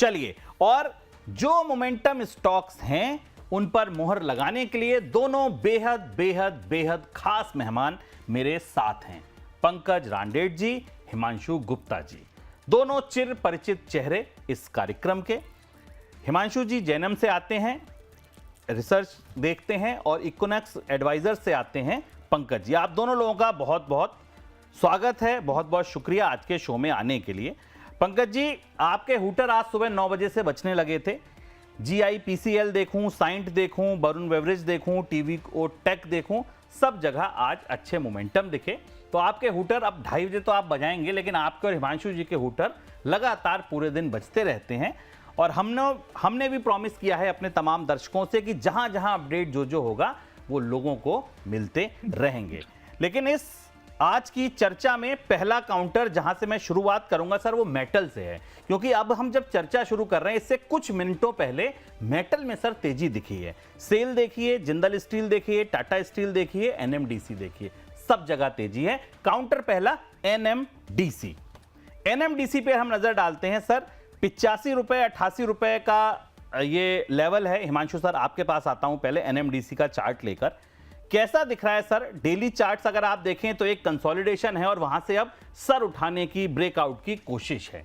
चलिए, और जो मोमेंटम स्टॉक्स हैं उन पर मोहर लगाने के लिए दोनों बेहद बेहद बेहद खास मेहमान मेरे साथ हैं। पंकज रांडेर जी, हिमांशु गुप्ता जी, दोनों चिर परिचित चेहरे इस कार्यक्रम के। हिमांशु जी जेएनएम से आते हैं, रिसर्च देखते हैं, और इकोनॉमिक्स एडवाइजर से आते हैं पंकज जी। आप दोनों लोगों का बहुत बहुत स्वागत है, बहुत बहुत शुक्रिया आज के शो में आने के लिए। पंकज जी, आपके हूटर आज सुबह 9 बजे से बचने लगे थे। GIPCL देखूं, साइंट देखूं, वरुण बेवरेज देखूं, टीवी ओ टेक देखूं, सब जगह आज अच्छे मोमेंटम दिखे। तो आपके हूटर अब 2:30 बजे तो आप बजाएंगे, लेकिन आपके और हिमांशु जी के हूटर लगातार पूरे दिन बजते रहते हैं। और हमने भी प्रॉमिस किया है अपने तमाम दर्शकों से कि जहां जहां अपडेट जो होगा वो लोगों को मिलते रहेंगे। लेकिन इस आज की चर्चा में पहला काउंटर जहां से मैं शुरुआत करूंगा सर, वो मेटल से है, क्योंकि अब हम जब चर्चा शुरू कर रहे हैं इससे कुछ मिनटों पहले मेटल में सर तेजी दिखी है। सेल देखिए, जिंदल स्टील देखिए, टाटा स्टील देखिए, NMDC देखिए, सब जगह तेजी है। काउंटर पहला NMDC। NMDC पे हम नजर डालते हैं सर, 85 रुपए 88 रुपए का ये लेवल है। हिमांशु सर आपके पास आता हूं पहले NMDC का चार्ट लेकर। कैसा दिख रहा है सर? डेली चार्ट्स अगर आप देखें तो एक कंसोलिडेशन है और वहां से अब सर उठाने की, ब्रेकआउट की कोशिश है।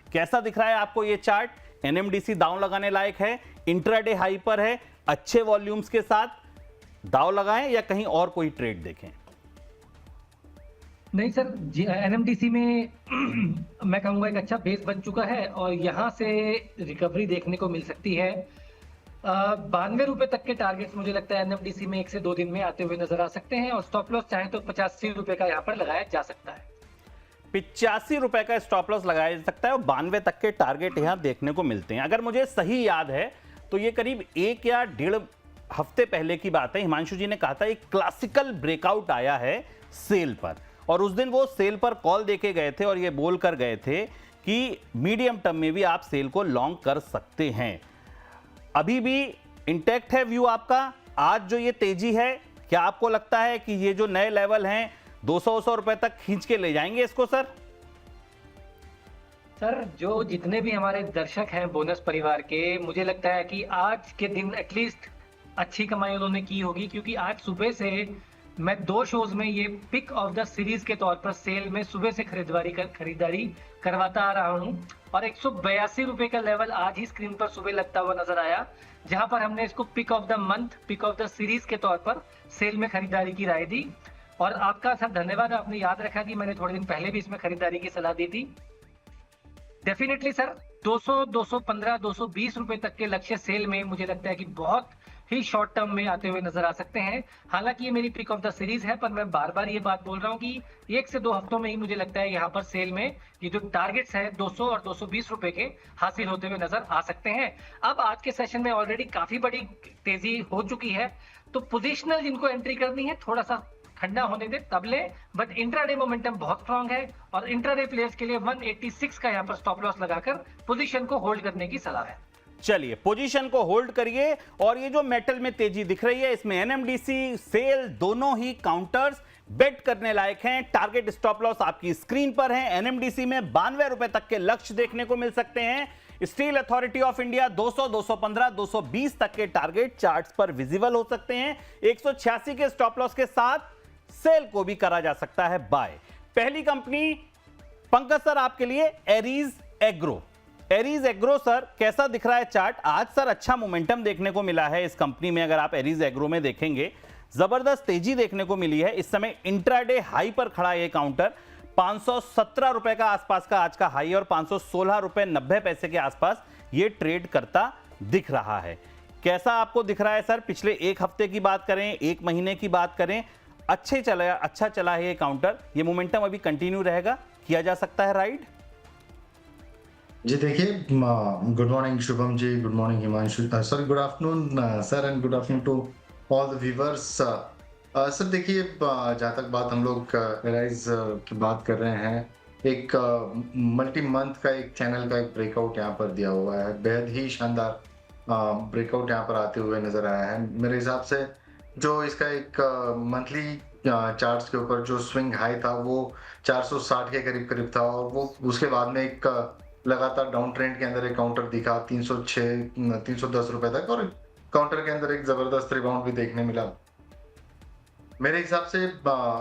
कैसा दिख रहा है आपको ये चार्ट? NMDC दांव लगाने लायक है, इंट्राडे हाई पर है, अच्छे वॉल्यूम्स के साथ दांव लगाएं या कहीं और कोई ट्रेड देखें? नहीं सर, NMDC में मैं कहूँगा एक अच्छा बेस बन चुका है और यहाँ से रिकवरी देखने को मिल सकती है। 92 रुपए तक के टारगेट्स मुझे लगता है NMDC में 1 से 2 दिन में आते हुए नजर आ सकते हैं, और स्टॉप लॉस चाहे तो 85 रुपए का यहाँ पर लगाया जा सकता है। 85 रुपए का स्टॉप लॉस लगाया जा सकता है और 92 तक के टारगेट यहाँ देखने को मिलते हैं। अगर मुझे सही याद है तो ये करीब 1 या 1.5 हफ्ते पहले की बात है, हिमांशु जी ने कहा था एक क्लासिकल ब्रेकआउट आया है सेल पर, और उस दिन वो सेल पर कॉल देके गए थे और ये बोल कर गए थे कि मीडियम टर्म में भी आप सेल को लॉन्ग कर सकते हैं। अभी भी इंटैक्ट है व्यू आपका? आज जो ये तेजी है, क्या आपको लगता है कि ये जो नए लेवल हैं 200 रुपए तक खींच के ले जाएंगे इसको सर? सर, जो जितने भी हमारे दर्शक हैं बोनस परिवार के, मुझे लगता है कि आज के दिन एटलीस्ट अच्छी कमाई उन्होंने की होगी, क्योंकि आज सुबह से मैं 2 शोज में ये पिक ऑफ द सीरीज के तौर पर सेल में सुबह से खरीदारी करवाता आ रहा हूं, और 182 रुपए का लेवल आज ही स्क्रीन पर सुबह लगता हुआ नजर आया, जहां पर हमने इसको pick of the month, pick of the series के तौर पर सेल में खरीदारी की राय दी। और आपका सर धन्यवाद, आपने याद रखा कि मैंने थोड़े दिन पहले भी इसमें खरीदारी की सलाह दी थी। डेफिनेटली सर, 200, 215, 220 रुपए तक के लक्ष्य सेल में मुझे लगता है कि बहुत ही शॉर्ट टर्म में आते हुए नजर आ सकते हैं। हालांकि ये मेरी पिक ऑफ द सीरीज है, पर मैं बार बार ये बात बोल रहा हूँ कि 1 से 2 हफ्तों में ही मुझे लगता है यहाँ पर सेल में ये जो टारगेट्स है 200 और 220 रुपए के हासिल होते हुए नजर आ सकते हैं। अब आज के सेशन में ऑलरेडी काफी बड़ी तेजी हो चुकी है, तो पोजिशनल जिनको एंट्री करनी है थोड़ा सा ठंडा होने दे तब ले, बट इंट्राडे मोमेंटम बहुत स्ट्रांग है और इंट्राडे प्लेयर्स के लिए 186 का यहाँ पर स्टॉप लॉस लगाकर पोजीशन को होल्ड करने की सलाह है। चलिए, पोजीशन को होल्ड करिए। और ये जो मेटल में तेजी दिख रही है, इसमें NMDC, सेल दोनों ही काउंटर्स बेट करने लायक हैं। टारगेट स्टॉप लॉस आपकी स्क्रीन पर है। NMDC में 92 रुपए तक के लक्ष्य देखने को मिल सकते हैं। स्टील अथॉरिटी ऑफ इंडिया 200, 215, 220 तक के टारगेट चार्ट्स पर विजिबल हो सकते हैं। 186 के स्टॉप लॉस के साथ सेल को भी करा जा सकता है बाय। पहली कंपनी पंकज सर आपके लिए Aries agro. Aries agro sir, कैसा दिख रहा है चार्ट? आज सर अच्छा मोमेंटम देखने को मिला है इस कंपनी में। अगर आप एरीज एग्रो में देखेंगे, जबरदस्त तेजी देखने को मिली है। इस समय इंट्राडे हाई पर खड़ा है ये काउंटर, 517 रुपए का आसपास का आज का हाई और 516 रुपए 90 पैसे के आसपास ये ट्रेड करता दिख रहा है। कैसा आपको दिख रहा है सर? पिछले 1 हफ्ते की बात करें, 1 महीने की बात करें, अच्छा चला है ये काउंटर। ये मोमेंटम अभी कंटिन्यू रहेगा, किया जा सकता है राइड? जी देखिए, good morning Shubham ji, good morning Himanshu sir, good afternoon sir, and good afternoon to all the viewers. Sir देखिए, जहाँ तक बात हम लोग एराइज की बात कर रहे हैं, एक मल्टी मंथ का एक चैनल का एक ब्रेकआउट यहाँ पर दिया हुआ है। बेहद ही शानदार ब्रेकआउट यहाँ पर आते हुए नजर आया है। मेरे हिसाब से जो इसका एक मंथली चार्ट्स के ऊपर जो स्विंग हाई था वो 460 के करीब था, और वो उसके बाद में एक लगातार डाउन ट्रेंड के अंदर एक काउंटर दिखा 306 310 रुपए तक, और काउंटर के अंदर एक जबरदस्त रिबाउंड भी देखने मिला। मेरे हिसाब से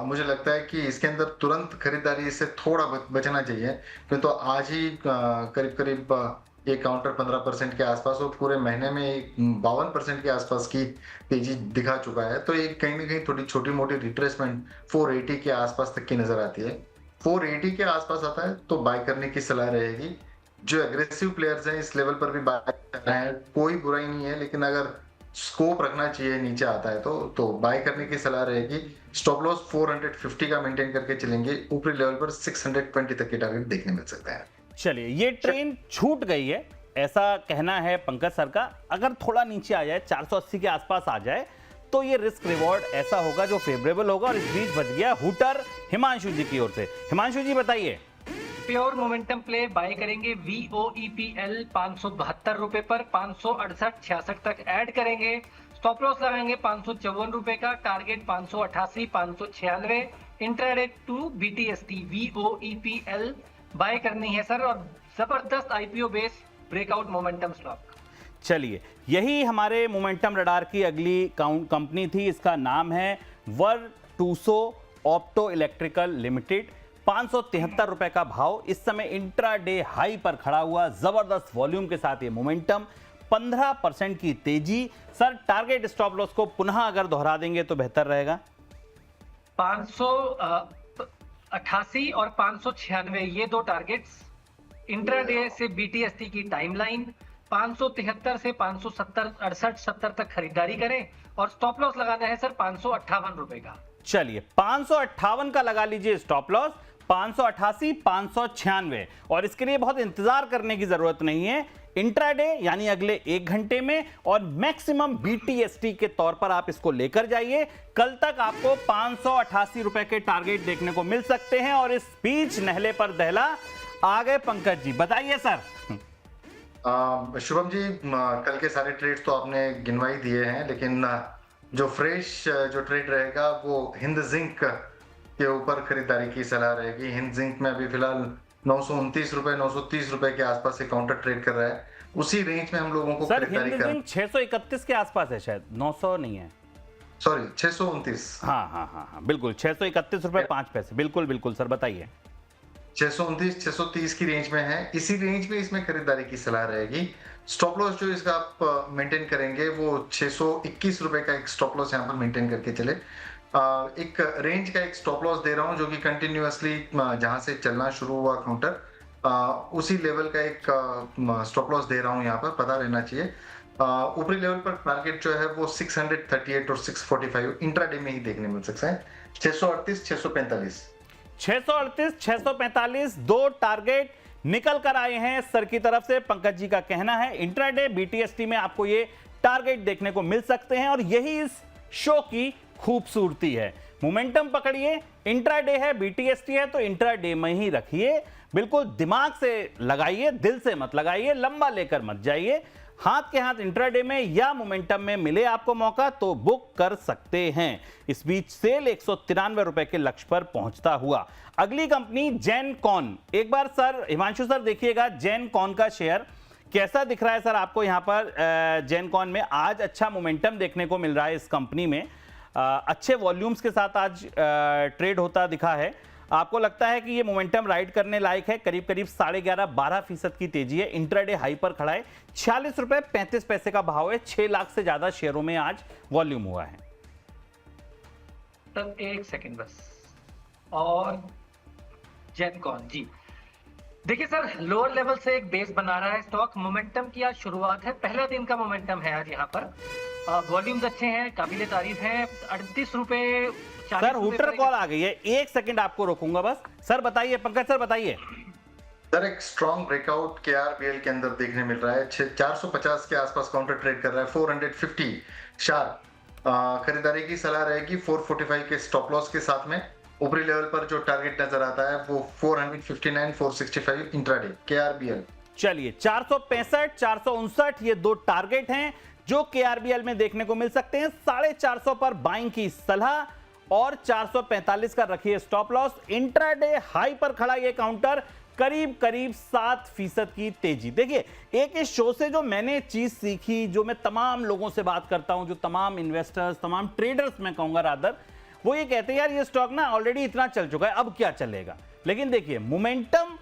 मुझे लगता है कि इसके अंदर तुरंत खरीदारी से थोड़ा बचना चाहिए, क्योंकि तो आज ही करीब करीब ये काउंटर 15% के आसपास और पूरे महीने में 52% के आसपास की तेजी दिखा चुका है। तो ये कहीं ना कहीं थोड़ी छोटी मोटी रिट्रेसमेंट 480 के आसपास तक की नजर आती है। 480 के आसपास आता है तो बाय करने की सलाह रहेगी। जो एग्रेसिव प्लेयर्स हैं इस लेवल पर भी बाय कर रहे हैं, कोई बुराई नहीं है, लेकिन अगर स्कोप रखना चाहिए नीचे आता है तो बाय करने की सलाह रहेगी। स्टॉप लॉस 450 का मेंटेन करके चलेंगे, ऊपरी लेवल पर 620 तक के टारगेट देखने मिल सकते हैं। चलिए, ये ट्रेन छूट गई है ऐसा कहना है पंकज सर का। अगर थोड़ा नीचे आ जाए, 480 के आसपास आ जाए, तो ये रिस्क रिवॉर्ड ऐसा होगा जो फेवरेबल होगा। और इस बीच बच गया हुटर हिमांशु जी की ओर से। हिमांशु जी बताइए। प्योर मोमेंटम प्ले बाय करेंगे VOEPL 572 रुपए पर, 568-66 तक ऐड करेंगे। स्टॉप लॉस लगाएंगे 554 रुपए का, target 588 596। Intraday to BTST VOEPL buy करनी है सर, और जबरदस्त IPO base breakout momentum stock. चलिए, यही हमारे मोमेंटम रडार की अगली कंपनी थी। इसका नाम है वर्टूसो ऑप्टो इलेक्ट्रिकल लिमिटेड। 573 रुपए का भाव, इस समय इंट्राडे हाई पर खड़ा हुआ, जबरदस्त वॉल्यूम के साथ ये मोमेंटम, 15% की तेजी। सर, टारगेट स्टॉप लॉस को पुनः अगर दोहरा देंगे तो बेहतर रहेगा। 588 और 596 ये दो टारगेट्स। इंट्राडे से BTST की टाइमलाइन 573 से 570 68-70 तक खरीदारी करें, और स्टॉप लॉस लगाना है सर 558 रुपए का। चलिए, 558 का लगा लीजिए स्टॉप लॉस, 588 596, और इसके लिए बहुत इंतजार करने की जरूरत नहीं है। इंट्राडे यानी अगले 1 घंटे में, और मैक्सिमम BTST के तौर पर आप इसको लेकर जाइए। कल तक आपको 588 रुपए के टारगेट देखने को मिल सकते हैं। और इस बीच नहले पर दहला आ गए पंकज जी, बताइए सर। शुभम जी, कल के सारे ट्रेड्स तो आपने गिनवाई दिए हैं, लेकिन जो फ्रेश जो ट्रेड रहेगा वो हिंद जिंक के ऊपर खरीदारी की सलाह रहेगी। हिंद जिंक में अभी फिलहाल 929 रुपए 930 रुपए के आसपास से काउंटर ट्रेड कर रहा है। उसी रेंज में हम लोगों को सर, खरीदारी हिंद जिंक 631 के आसपास है, शायद 900 नहीं है, सॉरी 629। हाँ, बिल्कुल 631 रुपए 5 पैसे। बिल्कुल बिल्कुल सर, बताइए। 629 630 की रेंज में है, इसी रेंज में इसमें खरीदारी की सलाह रहेगी। स्टॉप लॉस जो इसका आप मेंटेन करेंगे वो 621 रुपए का एक स्टॉप लॉस यहाँ पर मेंटेन करके चले। एक रेंज का एक स्टॉप लॉस दे रहा हूँ जो कि कंटिन्यूअसली जहां से चलना शुरू हुआ काउंटर, उसी लेवल का एक स्टॉप लॉस दे रहा हूँ यहाँ पर, पता रहना चाहिए। ऊपरी लेवल पर टारगेट जो है वो 638 और 645 इंट्राडे में ही देखने मिल सकता है। 638 645 638 645 दो टारगेट निकल कर आए हैं सर की तरफ से। पंकज जी का कहना है इंट्राडे BTST में आपको ये टारगेट देखने को मिल सकते हैं, और यही इस शो की खूबसूरती है। मोमेंटम पकड़िए, इंट्राडे है, BTST है, तो इंट्राडे में ही रखिए। बिल्कुल दिमाग से लगाइए, दिल से मत लगाइए, लंबा लेकर मत जाइए। हाथ के हाथ इंट्राडे में या मोमेंटम में मिले आपको मौका तो बुक कर सकते हैं। इस बीच सेल 193 रुपए के लक्ष्य पर पहुंचता हुआ। अगली कंपनी जेनकॉन। एक बार सर, हिमांशु सर देखिएगा जेनकॉन का शेयर कैसा दिख रहा है सर आपको यहाँ पर। जेनकॉन में आज अच्छा मोमेंटम देखने को मिल रहा है। इस कंपनी में अच्छे वॉल्यूम्स के साथ आज ट्रेड होता दिखा है। आपको लगता है कि ये मोमेंटम राइड करने लायक है? करीब करीब 11.5-12% की तेजी है। इंट्राडे हाई पर खड़ा है, 46 रुपए 35 पैसे का भाव है। 6 लाख से ज्यादा शेयरों में आज वॉल्यूम हुआ है। तब एक सेकंड बस। और जेनकॉन जी, देखिए सर, लोअर लेवल से एक बेस बना रहा है स्टॉक। मोमेंटम की आज शुरुआत है, पहला दिन का मोमेंटम है आज यहाँ पर। वॉल्यूम्स अच्छे हैं, काबिले तारीफ है। 38 रुपए सर, हुटर कॉल आ गई है, 1 सेकंड आपको रोकूंगा बस। सर बताइए, पंकज सर बताइए। सर, एक स्ट्रॉन्ग ब्रेकआउट KRBL के अंदर देखने मिल रहा है। 450 के आसपास काउंटर ट्रेड कर रहा है। 450 शार्प खरीदारी की सलाह रहेगी 445 के स्टॉप लॉस के साथ में। ऊपरी लेवल पर जो टारगेट नजर आता है वो 459 465 इंट्राडे KRBL। चलिए, 465 459 ये दो टारगेट हैं जो KRBL में देखने को मिल सकते हैं। 450 पर बाइंग की सलाह और 445 का रखिए स्टॉप लॉस। इंट्राडे हाई पर खड़ा ये काउंटर करीब करीब 7% की तेजी। देखिए, एक इस शो से जो मैंने चीज सीखी, जो मैं तमाम लोगों से बात करता हूं, जो तमाम इन्वेस्टर्स, तमाम ट्रेडर्स मैं कहूंगा रादर, वो ये कहते हैं यार ये स्टॉक ना ऑलरेडी इतना चल चुका है, अब क्या चलेगा। लेकिन देखिए, मोमेंटम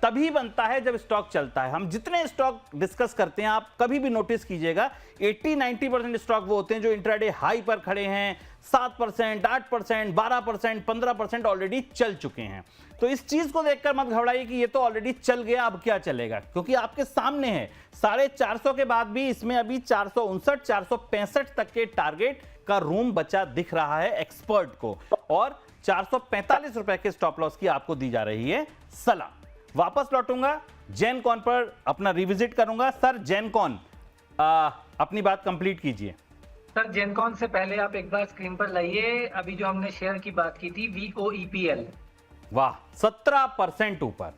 तभी बनता है जब स्टॉक चलता है। हम जितने स्टॉक डिस्कस करते हैं, आप कभी भी नोटिस कीजिएगा, 80-90% स्टॉक वो होते हैं जो इंट्राडे हाई पर खड़े हैं, 7%, 8%, 12%, 15% ऑलरेडी चल चुके हैं। तो इस चीज को देखकर मत घबराइए कि ये तो ऑलरेडी चल गया, अब क्या चलेगा, क्योंकि आपके सामने है 450 के बाद भी इसमें अभी 459, 465 तक के टारगेट का रूम बचा दिख रहा है एक्सपर्ट को, और 445 रुपए के स्टॉप लॉस की आपको दी जा रही है सलाह। वापस लौटूंगा, जेनकॉन पर अपना रिविजिट करूंगा। सर जेनकॉन, अपनी बात कंप्लीट कीजिए। सर जेनकॉन से पहले आप एक बार स्क्रीन पर लाइए, अभी जो हमने शेयर की बात की थी VOEPL। वाह, 17% ऊपर।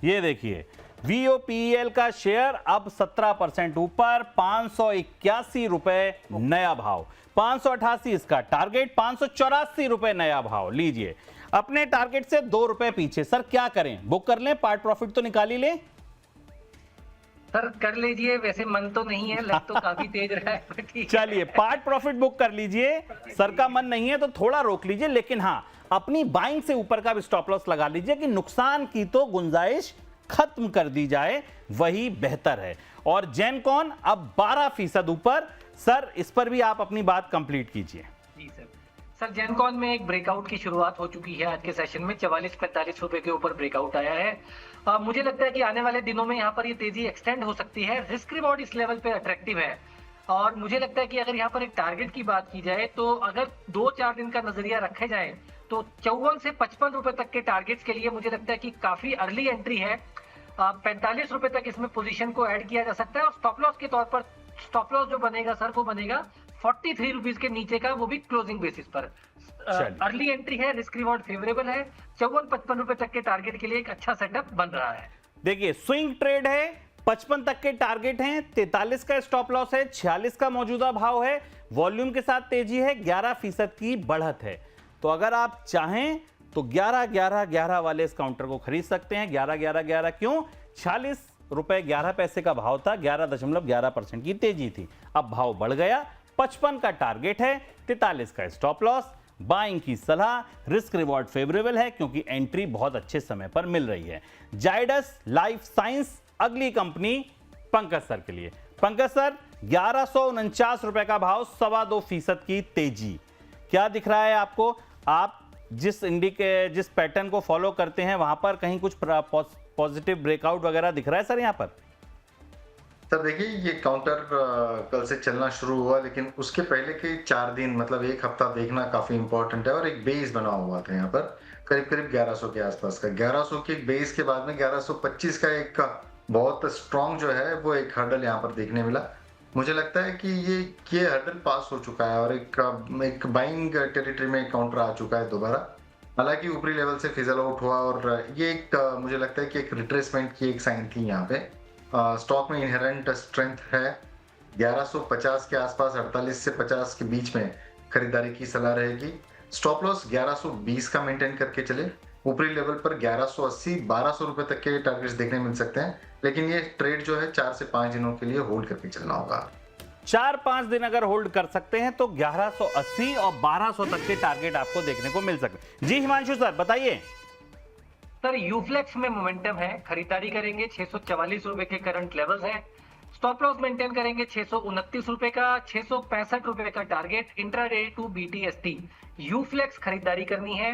ये देखिए, VOPEL का शेयर अब 17% ऊपर, 581 रुपए नया भाव, 588 इसका टारगेट, 584 रुपए नया भाव। लीजिए, अपने टारगेट से 2 रुपए पीछे। सर क्या करें, बुक कर लें, पार्ट प्रॉफिट तो निकाल ही लें? सर कर लीजिए, वैसे मन तो नहीं है, लग तो काफी तेज रहा है, पर ठीक है। चलिए, पार्ट प्रॉफिट बुक कर लीजिए। सर का मन नहीं है तो थोड़ा रोक लीजिए, लेकिन हाँ, अपनी बाइंग से ऊपर का भी स्टॉप लॉस लगा लीजिए कि नुकसान की तो गुंजाइश खत्म कर दी जाए, वही बेहतर है। और जेनकॉन अब 12% ऊपर। सर इस पर भी आप अपनी बात कंप्लीट कीजिए। जी सर। सर जेनकॉन में एक ब्रेकआउट की शुरुआत हो चुकी है आज के सेशन में, 44-45 रुपए के ऊपर ब्रेकआउट आया है। मुझे लगता है कि आने वाले दिनों में यहाँ पर ये तेजी एक्सटेंड हो सकती है। रिस्क रिवॉर्ड इस लेवल पे अट्रैक्टिव है, और मुझे लगता है कि अगर यहाँ पर एक टारगेट की बात की जाए तो अगर 2-4 दिन का नजरिया रखे जाए तो 54 से 55 रुपए तक के टारगेट्स के लिए मुझे लगता है कि काफी अर्ली एंट्री है। 45 रुपए तक इसमें पोजीशन को ऐड किया जा सकता है, और स्टॉप लॉस के तौर पर स्टॉप लॉस जो बनेगा सर, वो बनेगा 43 रुपीज के नीचे का, वो भी क्लोजिंग बेसिस पर। अर्ली एंट्री है, रिस्क रिवॉर्ड फेवरेबल है, 54-55 रुपए तक के टारगेट के लिए एक अच्छा सेटअप बन रहा है। देखिए, स्विंग ट्रेड है, 55 तक के टारगेट हैं, 43 का स्टॉप लॉस है, 46 का मौजूदा भाव है, वॉल्यूम के साथ तेजी है, 11% की बढ़त है। तो अगर आप चाहें तो 11-11-11 वाले इस काउंटर को खरीद सकते हैं। 11-11-11 क्यों? 46 रुपए 11 पैसे का भाव था, 11.11% की तेजी थी, अब भाव बढ़ गया। 55 का टारगेट है, 43 का स्टॉप लॉस, बाइंग की सलाह, रिस्क रिवॉर्ड फेवरेबल है क्योंकि एंट्री बहुत अच्छे समय पर मिल रही है। जाइडस लाइफ साइंस अगली कंपनी पंकज सर के लिए। पंकज सर, 1149 रुपए का भाव, 2.25% की तेजी। क्या दिख रहा है आपको? आप जिस पैटर्न को फॉलो करते हैं वहां पर कहीं कुछ पॉजिटिव ब्रेकआउट वगैरह दिख रहा है सर यहाँ पर? सर देखिए, ये काउंटर कल से चलना शुरू हुआ, लेकिन उसके पहले के 4 दिन मतलब एक हफ्ता देखना काफी इंपॉर्टेंट है। और एक बेस बना हुआ था यहाँ पर करीब करीब 1100 के आसपास का। 1100 के बेस के बाद में 1125 का एक बहुत स्ट्रॉन्ग जो है वो एक हर्डल यहाँ पर देखने मिला। मुझे लगता है कि ये हर्डल पास हो चुका है और एक बाइंग टेरिटरी में काउंटर आ चुका है दोबारा। हालांकि ऊपरी लेवल से फिजल आउट हुआ, और ये एक मुझे लगता है कि एक रिट्रेसमेंट की एक साइन थी यहाँ पे। स्टॉक में इनहेरेंट स्ट्रेंथ है। 1150 के आसपास 48 से 50 के बीच में खरीदारी की सलाह रहेगी। स्टॉप लॉस 1120 का मेंटेन करके चले। ऊपरी लेवल पर 1180, 1200 रुपए तक के टारगेट्स देखने मिल सकते हैं, लेकिन ये ट्रेड जो है 4 से 5 दिनों के लिए होल्ड करके चलना होगा। 4-5 दिन अगर होल्ड कर सकते हैं तो 1180 और 1200 तक के टारगेट आपको देखने को मिल सकते हैं। जी हिमांशु सर बताइए। सर यूफ्लेक्स में मोमेंटम है, खरीदारी करेंगे, 644 रुपए के करंट लेवल्स है। स्टॉप लॉस मेंटेन करेंगे 629 रुपए का, 665 रुपए का टारगेट। इंट्राडे टू BTST यूफ्लेक्स खरीदारी करनी है।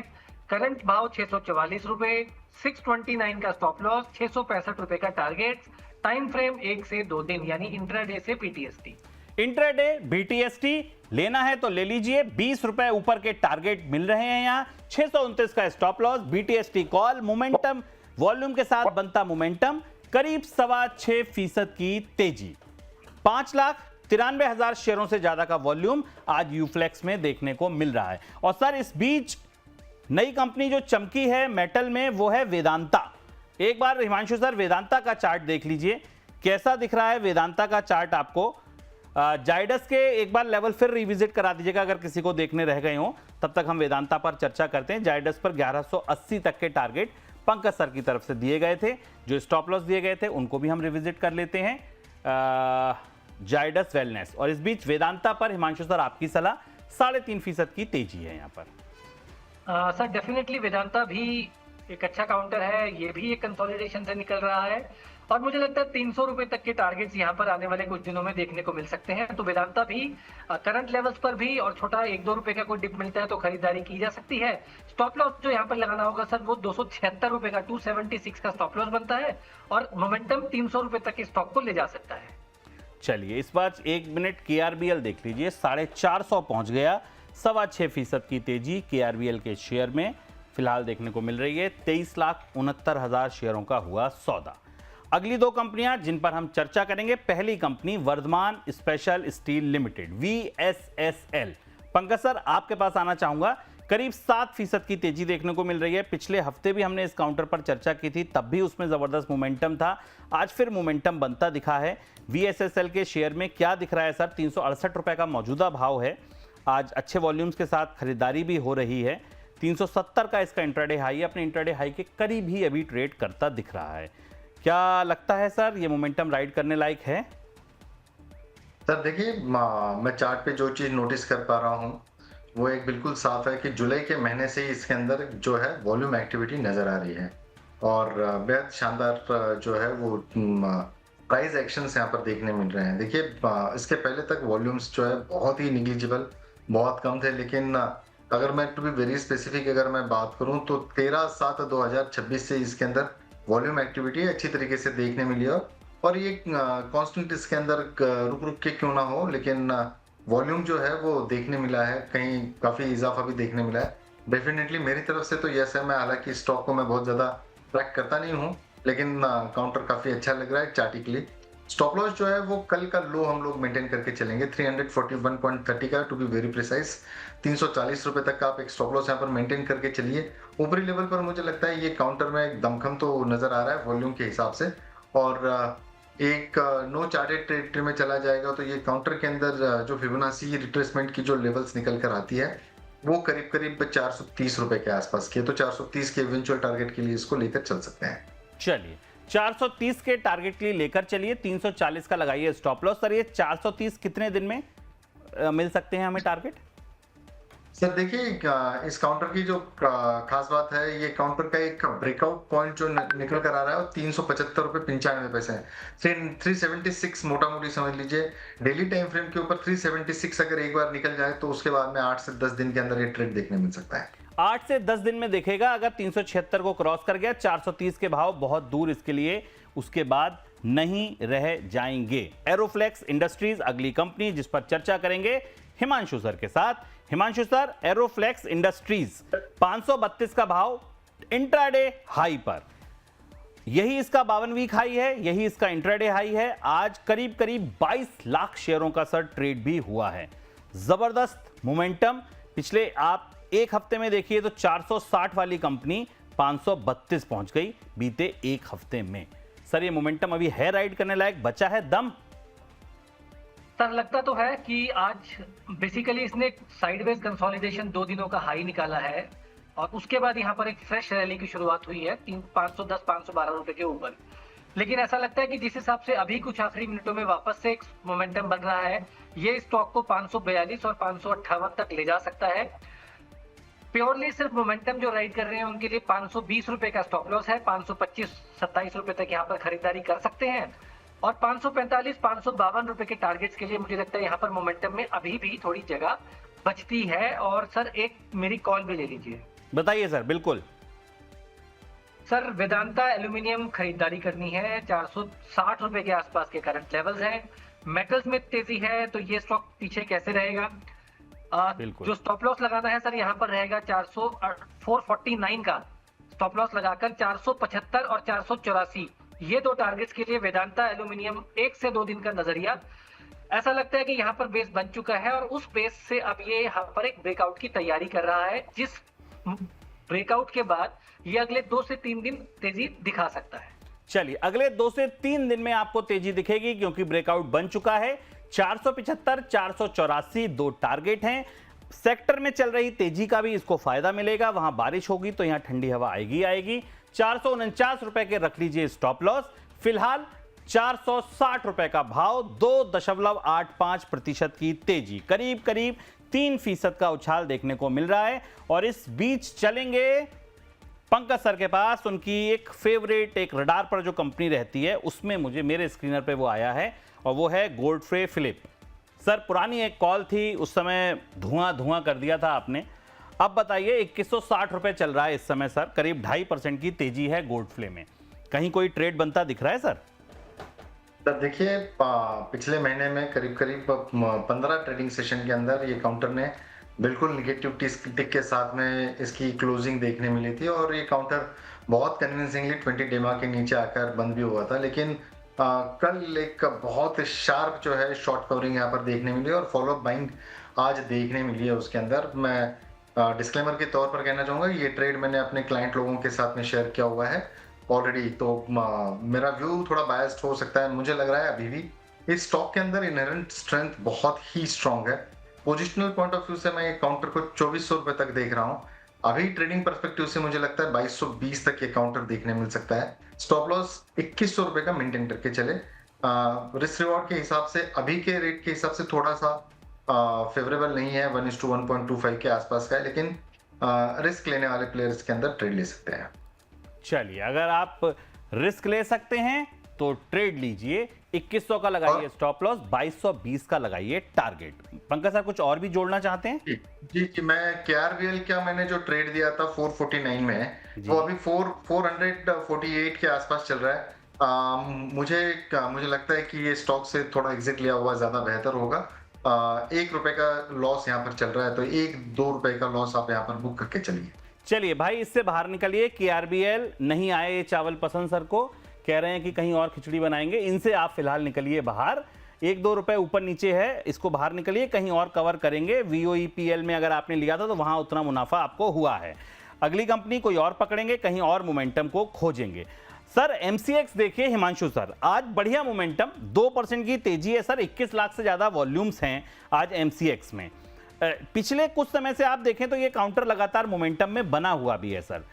करंट भाव 644 रुपए, 629 का स्टॉप लॉस, 665 रुपए का टारगेट। टाइम फ्रेम 1 से 2 दिन, यानी इंट्राडे से PTST। इंट्राडे BTST लेना है तो ले लीजिए, 20 रुपए ऊपर के टारगेट मिल रहे हैं यहाँ। 629 का stop loss, BTST call. Momentum, volume के साथ बनता मोमेंटम, करीब 6.25% की तेजी। 5,93,000 शेयरों से ज्यादा का वॉल्यूम आज यूफ्लेक्स में देखने को मिल रहा है। और सर इस बीच नई कंपनी जो चमकी है मेटल में वो है वेदांता। एक बार हिमांशु सर वेदांता का चार्ट देख लीजिए, कैसा दिख रहा है वेदांता का चार्ट आपको। जाइडस के एक बार लेवल फिर रिविजिट करा दीजिएगा अगर किसी को देखने रह गए हो, तब तक हम वेदांता पर चर्चा करते हैं। जाइडस पर 1180 तक के टारगेट, पंकज सर की तरफ से दिए गए थे। जो स्टॉप लॉस दिए गए थे उनको भी हम रिविजिट कर लेते हैं। जाइडस वेलनेस, और इस बीच वेदांता पर हिमांशु सर आपकी सलाह, 3.5% की तेजी है यहाँ पर। सर डेफिनेटली वेदांता भी एक अच्छा काउंटर है, ये भी एक कंसोलिडेशन से निकल रहा है और मुझे लगता है 300 रुपए तक के टारगेट्स यहाँ पर आने वाले कुछ दिनों में देखने को मिल सकते हैं। तो वेदांता भी करंट लेवल्स पर भी और छोटा 1-2 रुपए का कोई डिप मिलता है तो खरीदारी की जा सकती है। स्टॉप लॉस जो यहाँ पर लगाना होगा सर वो 276 रुपए का 276 का स्टॉप लॉस बनता है और मोमेंटम 300 रुपए तक के स्टॉक को ले जा सकता है। चलिए इस बार 1 मिनट KRBL देख लीजिए, 450 पहुंच गया, 6.25% की तेजी KRBL के शेयर में फिलहाल देखने को मिल रही है। 23,69,000 शेयरों का हुआ सौदा। अगली दो कंपनियां जिन पर हम चर्चा करेंगे, पहली company Vardhman special steel limited VSSL। Pankaj sir आपके पास आना चाहूंगा, करीब 7% की तेजी देखने को मिल रही है। पिछले हफ्ते भी हमने इस काउंटर पर चर्चा की थी, तब भी उसमें जबरदस्त मोमेंटम था, आज फिर मोमेंटम बनता दिखा है। VSSL के शेयर में क्या दिख रहा है सर? 368 रुपए का मौजूदा भाव है, आज अच्छे वॉल्यूम्स के साथ खरीदारी भी हो रही है। 370 का इसका इंट्राडे हाई है, अपने इंट्राडे हाई के करीब ही अभी ट्रेड करता दिख रहा है। क्या लगता है सर ये मोमेंटम राइड करने लायक है? सर देखिए, मैं चार्ट पे जो चीज नोटिस कर पा रहा हूँ वो एक बिल्कुल साफ है कि जुलाई के महीने से ही इसके अंदर जो है वॉल्यूम एक्टिविटी नजर आ रही है और बेहद शानदार जो है वो प्राइस एक्शंस यहाँ पर देखने मिल रहे हैं। देखिए इसके पहले तक वॉल्यूम्स जो है बहुत ही निग्लिजिबल, बहुत कम थे, लेकिन अगर मैं टू बी वेरी स्पेसिफिक अगर मैं बात करूं तो 13/7/2026 से इसके अंदर वॉल्यूम एक्टिविटी अच्छी तरीके से देखने मिली है और ये कांस्टेंट इसके अंदर रुक रुक के क्यों ना हो, लेकिन वॉल्यूम जो है वो देखने मिला है, कहीं काफी इजाफा भी देखने मिला है। डेफिनेटली मेरी तरफ से तो यस है। मैं हालांकि स्टॉक को मैं बहुत ज्यादा ट्रैक करता नहीं हूँ, लेकिन काउंटर काफी अच्छा लग रहा है चार्टिकली। स्टॉप लॉस जो है वो कल का लो हम लोग मेंटेन करके चलेंगे, 341.30 का टू बी वेरी प्रिसाइज। 340 रुपए तक का आप एक स्टॉप लॉस यहाँ पर मेंटेन करके चलिए। ऊपरी लेवल पर मुझे लगता है ये काउंटर में एक दमखम तो नजर आ रहा है वॉल्यूम के हिसाब से, और एक नो चार्टेड टेरिटरी में चला जाएगा तो ये काउंटर के अंदर जो फिबोनाची रिट्रेसमेंट की जो लेवल्स निकल कर आती है वो करीब करीब 430 रुपए के आसपास की है, तो 430 के इवेंचुअल टारगेट के लिए इसको लेकर चल सकते हैं। चलिए 430 के टारगेट के लिए लेकर चलिए, 340 का लगाइए स्टॉप लॉस। सर ये 430 कितने दिन में मिल सकते हैं हमें टारगेट? सर देखिए, इस काउंटर की जो खास बात है, ये काउंटर का एक ब्रेकआउट पॉइंट जो निकल कर आ रहा है वो 375 रुपए 95 पैसे है। 376 मोटा मोटी समझ लीजिए। डेली टाइम फ्रेम के ऊपर 376 अगर एक बार निकल जाए तो उसके बाद में 8 से 10 दिन के अंदर ये ट्रेड देखने मिल सकता है। 8 से 10 दिन में देखेगा। अगर 376 को क्रॉस कर गया, 430 के भाव बहुत दूर इसके लिए उसके बाद नहीं रह जाएंगे। एरोफ्लेक्स इंडस्ट्रीज अगली कंपनी जिस पर चर्चा करेंगे हिमांशु सर के साथ। हिमांशु सर, एरोफ्लेक्स इंडस्ट्रीज 532 का भाव इंट्राडे हाई पर, यही इसका 52 वीक हाई है, यही इसका इंट्राडे हाई है। आज करीब करीब 22 लाख शेयरों का सर ट्रेड भी हुआ है। जबरदस्त मोमेंटम। पिछले आप एक हफ्ते में देखिए तो 460 वाली कंपनी 532 पहुंच गई बीते एक हफ्ते में। सर ये मोमेंटम अभी है राइड करने लायक, बचा है दम? सर लगता तो है कि आज बेसिकली इसने साइडवेज कंसोलिडेशन 2 दिनों का हाई निकाला है और उसके बाद यहाँ पर एक फ्रेश रैली की शुरुआत हुई है 510-512 रुपए के ऊपर। लेकिन ऐसा लगता है कि जिस हिसाब से अभी कुछ आखिरी मिनटों में वापस से एक मोमेंटम बन रहा है, ये स्टॉक को 542 और 558 तक ले जा सकता है। प्योरली सिर्फ मोमेंटम जो राइड कर रहे हैं उनके लिए 520 रुपए का स्टॉप लॉस है। 525-27 रुपए तक यहाँ पर खरीदारी कर सकते हैं और 545-552 रुपए के टारगेट्स के लिए मुझे लगता है यहाँ पर मोमेंटम में अभी भी थोड़ी जगह बचती है। और सर एक मेरी कॉल भी ले लीजिए। बताइए सर। बिल्कुल सर, वेदांता एल्यूमिनियम खरीदारी करनी है, 460 रुपए के आसपास के करंट लेवल्स हैं। मेटल्स में तेजी है तो ये स्टॉक पीछे कैसे रहेगा? जो स्टॉप लॉस लगाना है सर यहाँ पर रहेगा 449 का स्टॉप लॉस लगाकर 475 और 484, ये दो टारगेट्स के लिए वेदांता एल्यूमिनियम 1 से 2 दिन का नजरिया। ऐसा लगता है कि यहाँ पर बेस बन चुका है और उस बेस से अब ये यहाँ पर एक ब्रेकआउट की तैयारी कर रहा है, जिस ब्रेकआउट के बाद ये अगले 2 से 3 दिन तेजी दिखा सकता है। चलिए अगले 2 से 3 दिन में आपको तेजी दिखेगी क्योंकि ब्रेकआउट बन चुका है। 475, 484 दो टारगेट हैं। सेक्टर में चल रही तेजी का भी इसको फायदा मिलेगा। वहां बारिश होगी तो यहां ठंडी हवा आएगी। ₹449 के रख लीजिए स्टॉप लॉस। फिलहाल 460 रुपए का भाव, 2.85% की तेजी, करीब करीब 3% का उछाल देखने को मिल रहा है। और इस बीच चलेंगे पंकज सर के पास। उनकी एक फेवरेट, एक रडार पर जो कंपनी रहती है उसमें मुझे मेरे स्क्रीनर पे वो आया है और वो है गोल्डफ्रे फिलिप। सर पुरानी एक कॉल थी, उस समय धुआं कर दिया था आपने। अब बताइए 2160 रुपए चल रहा है इस समय सर, करीब 2.5% की तेजी है गोल्डफ्ले में। कहीं कोई ट्रेड बनता दिख रहा है सर? सर देखिए, पिछले महीने में करीब करीब 15 ट्रेडिंग सेशन के अंदर ये काउंटर ने बिल्कुल निगेटिव टिक के साथ में इसकी क्लोजिंग देखने मिली थी और ये काउंटर बहुत कन्विंसिंगली 20 डेमा के नीचे आकर बंद भी हुआ था। लेकिन कल एक बहुत शार्प जो है शॉर्ट कवरिंग यहाँ पर देखने मिली और फॉलोअप बाइंग आज देखने मिली है उसके अंदर। मैं डिस्क्लेमर के तौर पर कहना चाहूंगा, ये ट्रेड मैंने अपने क्लाइंट लोगों के साथ में शेयर किया हुआ है ऑलरेडी, तो मेरा व्यू थोड़ा बायस्ड हो सकता है। मुझे लग रहा है अभी भी इस स्टॉक के अंदर इनहेरेंट स्ट्रेंथ बहुत ही स्ट्रांग है। पोजिशनल पॉइंट ऑफ व्यू से मैं ये काउंटर को 2400 रुपए तक देख रहा हूँ। अभी ट्रेडिंग पर्सपेक्टिव से मुझे लगता है 2220 तक ये काउंटर देखने मिल सकता है। स्टॉप लॉस 2100 रुपए का मेंटेन करके चले। रिस्क रिवॉर्ड के हिसाब से अभी के रेट के हिसाब से थोड़ा सा फेवरेबल नहीं है, 1:1.25 के आसपास का है, लेकिन रिस्क लेने वाले प्लेयर्स के अंदर ट्रेड ले सकते हैं। चलिए, अगर आप रिस्क ले सकते हैं तो ट्रेड लीजिए। 2100 का लगाइए स्टॉप लॉस, 2220 का लगाइए टारगेट। पंकज सर कुछ और भी जोड़ना चाहते हैं? जी, मैं केआरबीएल का मैंने जो ट्रेड दिया था 449 में, वो अभी 448 के आसपास चल रहा है। मुझे लगता है कि ये स्टॉक से थोड़ा एग्जिट लिया हुआ ज्यादा बेहतर होगा। 1 रुपए का लॉस यहाँ पर चल रहा है, तो 1-2 रुपए का लॉस आप यहाँ पर बुक करके चलिए। चलिए भाई, इससे बाहर निकलिए। केआरबीएल नहीं आए ये चावल पसंद सर को, कह रहे हैं कि कहीं और खिचड़ी बनाएंगे। इनसे आप फिलहाल निकलिए बाहर। 1-2 रुपए ऊपर नीचे है, इसको बाहर निकलिए, कहीं और कवर करेंगे। वीओईपीएल में अगर आपने लिया था तो वहां उतना मुनाफा आपको हुआ है। अगली कंपनी कोई और पकड़ेंगे, कहीं और मोमेंटम को खोजेंगे। सर एमसीएक्स देखिए हिमांशु सर, आज बढ़िया मोमेंटम, 2% की तेजी है सर। 21 लाख से ज्यादा वॉल्यूम्स हैं आज एमसीएक्स में। पिछले कुछ समय से आप देखें तो ये काउंटर लगातार मोमेंटम में बना हुआ भी है सर।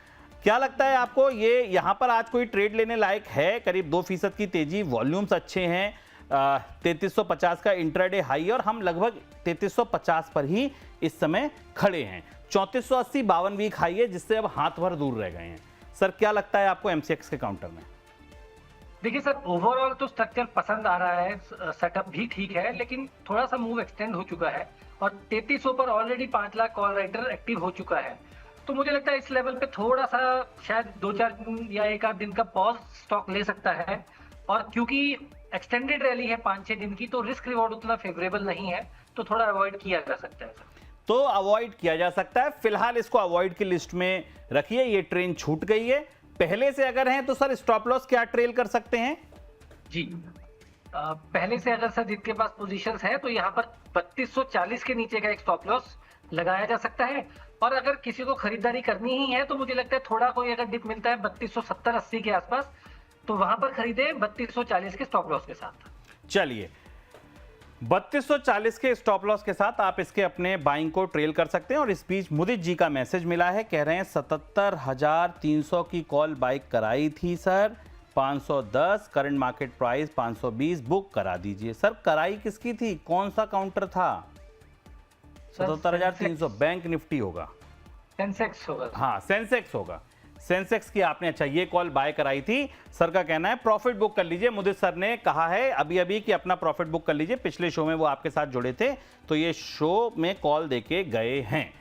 क्या लगता है आपको, ये यहां पर आज कोई ट्रेड लेने लायक है? करीब 2% की तेजी, वॉल्यूम्स अच्छे हैं, 3350 का इंट्राडे हाई और हम लगभग 3350 पर ही इस समय खड़े हैं। 3480 52 वीक हाई है, जिससे अब हाथ भर दूर रह गए हैं। सर क्या लगता है आपको एमसीएक्स के काउंटर में? देखिए सर, ओवरऑल तो स्ट्रक्चर पसंद आ रहा है, सेटअप भी ठीक है, लेकिन थोड़ा सा मूव एक्सटेंड हो चुका है और 3300 पर already 5 lakh call writer active हो चुका है। तो मुझे लगता है इस लेवल पे थोड़ा सा शायद 2-4 दिन या 1-8 दिन का पॉज स्टॉक ले सकता है। और क्योंकि एक्सटेंडेड रैली है 5-6 दिन की, तो रिस्क रिवॉर्ड उतना फेवरेबल नहीं है, तो थोड़ा अवॉइड किया जा सकता है। तो अवॉइड किया जा सकता है, फिलहाल इसको अवॉइड की लिस्ट में रखिए। ये ट्रेन छूट गई है। पहले से अगर हैं तो सर स्टॉप लॉस क्या ट्रेल कर सकते हैं? जी, पहले से अगर सर जिनके पास पोजीशंस है तो यहाँ पर 3240 के नीचे का एक स्टॉप लॉस लगाया जा सकता है। और अगर किसी को खरीदारी करनी ही है तो मुझे लगता है थोड़ा कोई अगर डिप मिलता है 3270-80 के आसपास, तो वहां पर खरीदे 3240 के स्टॉप लॉस के साथ। चलिए, 3240 के स्टॉप लॉस के साथ आप इसके अपने बाइंग को ट्रेल कर सकते हैं। और इस बीच मुदित जी का मैसेज मिला है, कह रहे हैं 77,300 की कॉल बाइक कराई थी sir, 510, current market price 520, book करा दीजिए। सर कराई किसकी थी, कौन सा काउंटर था? 77,300 बैंक निफ्टी होगा, सेंसेक्स होगा। हाँ सेंसेक्स होगा। सेंसेक्स की आपने अच्छा ये कॉल बाय कराई थी। सर का कहना है प्रॉफिट बुक कर लीजिए। मुदित सर ने कहा है अभी अभी कि अपना प्रॉफिट बुक कर लीजिए। पिछले शो में वो आपके साथ जुड़े थे, तो ये शो में कॉल देके गए हैं।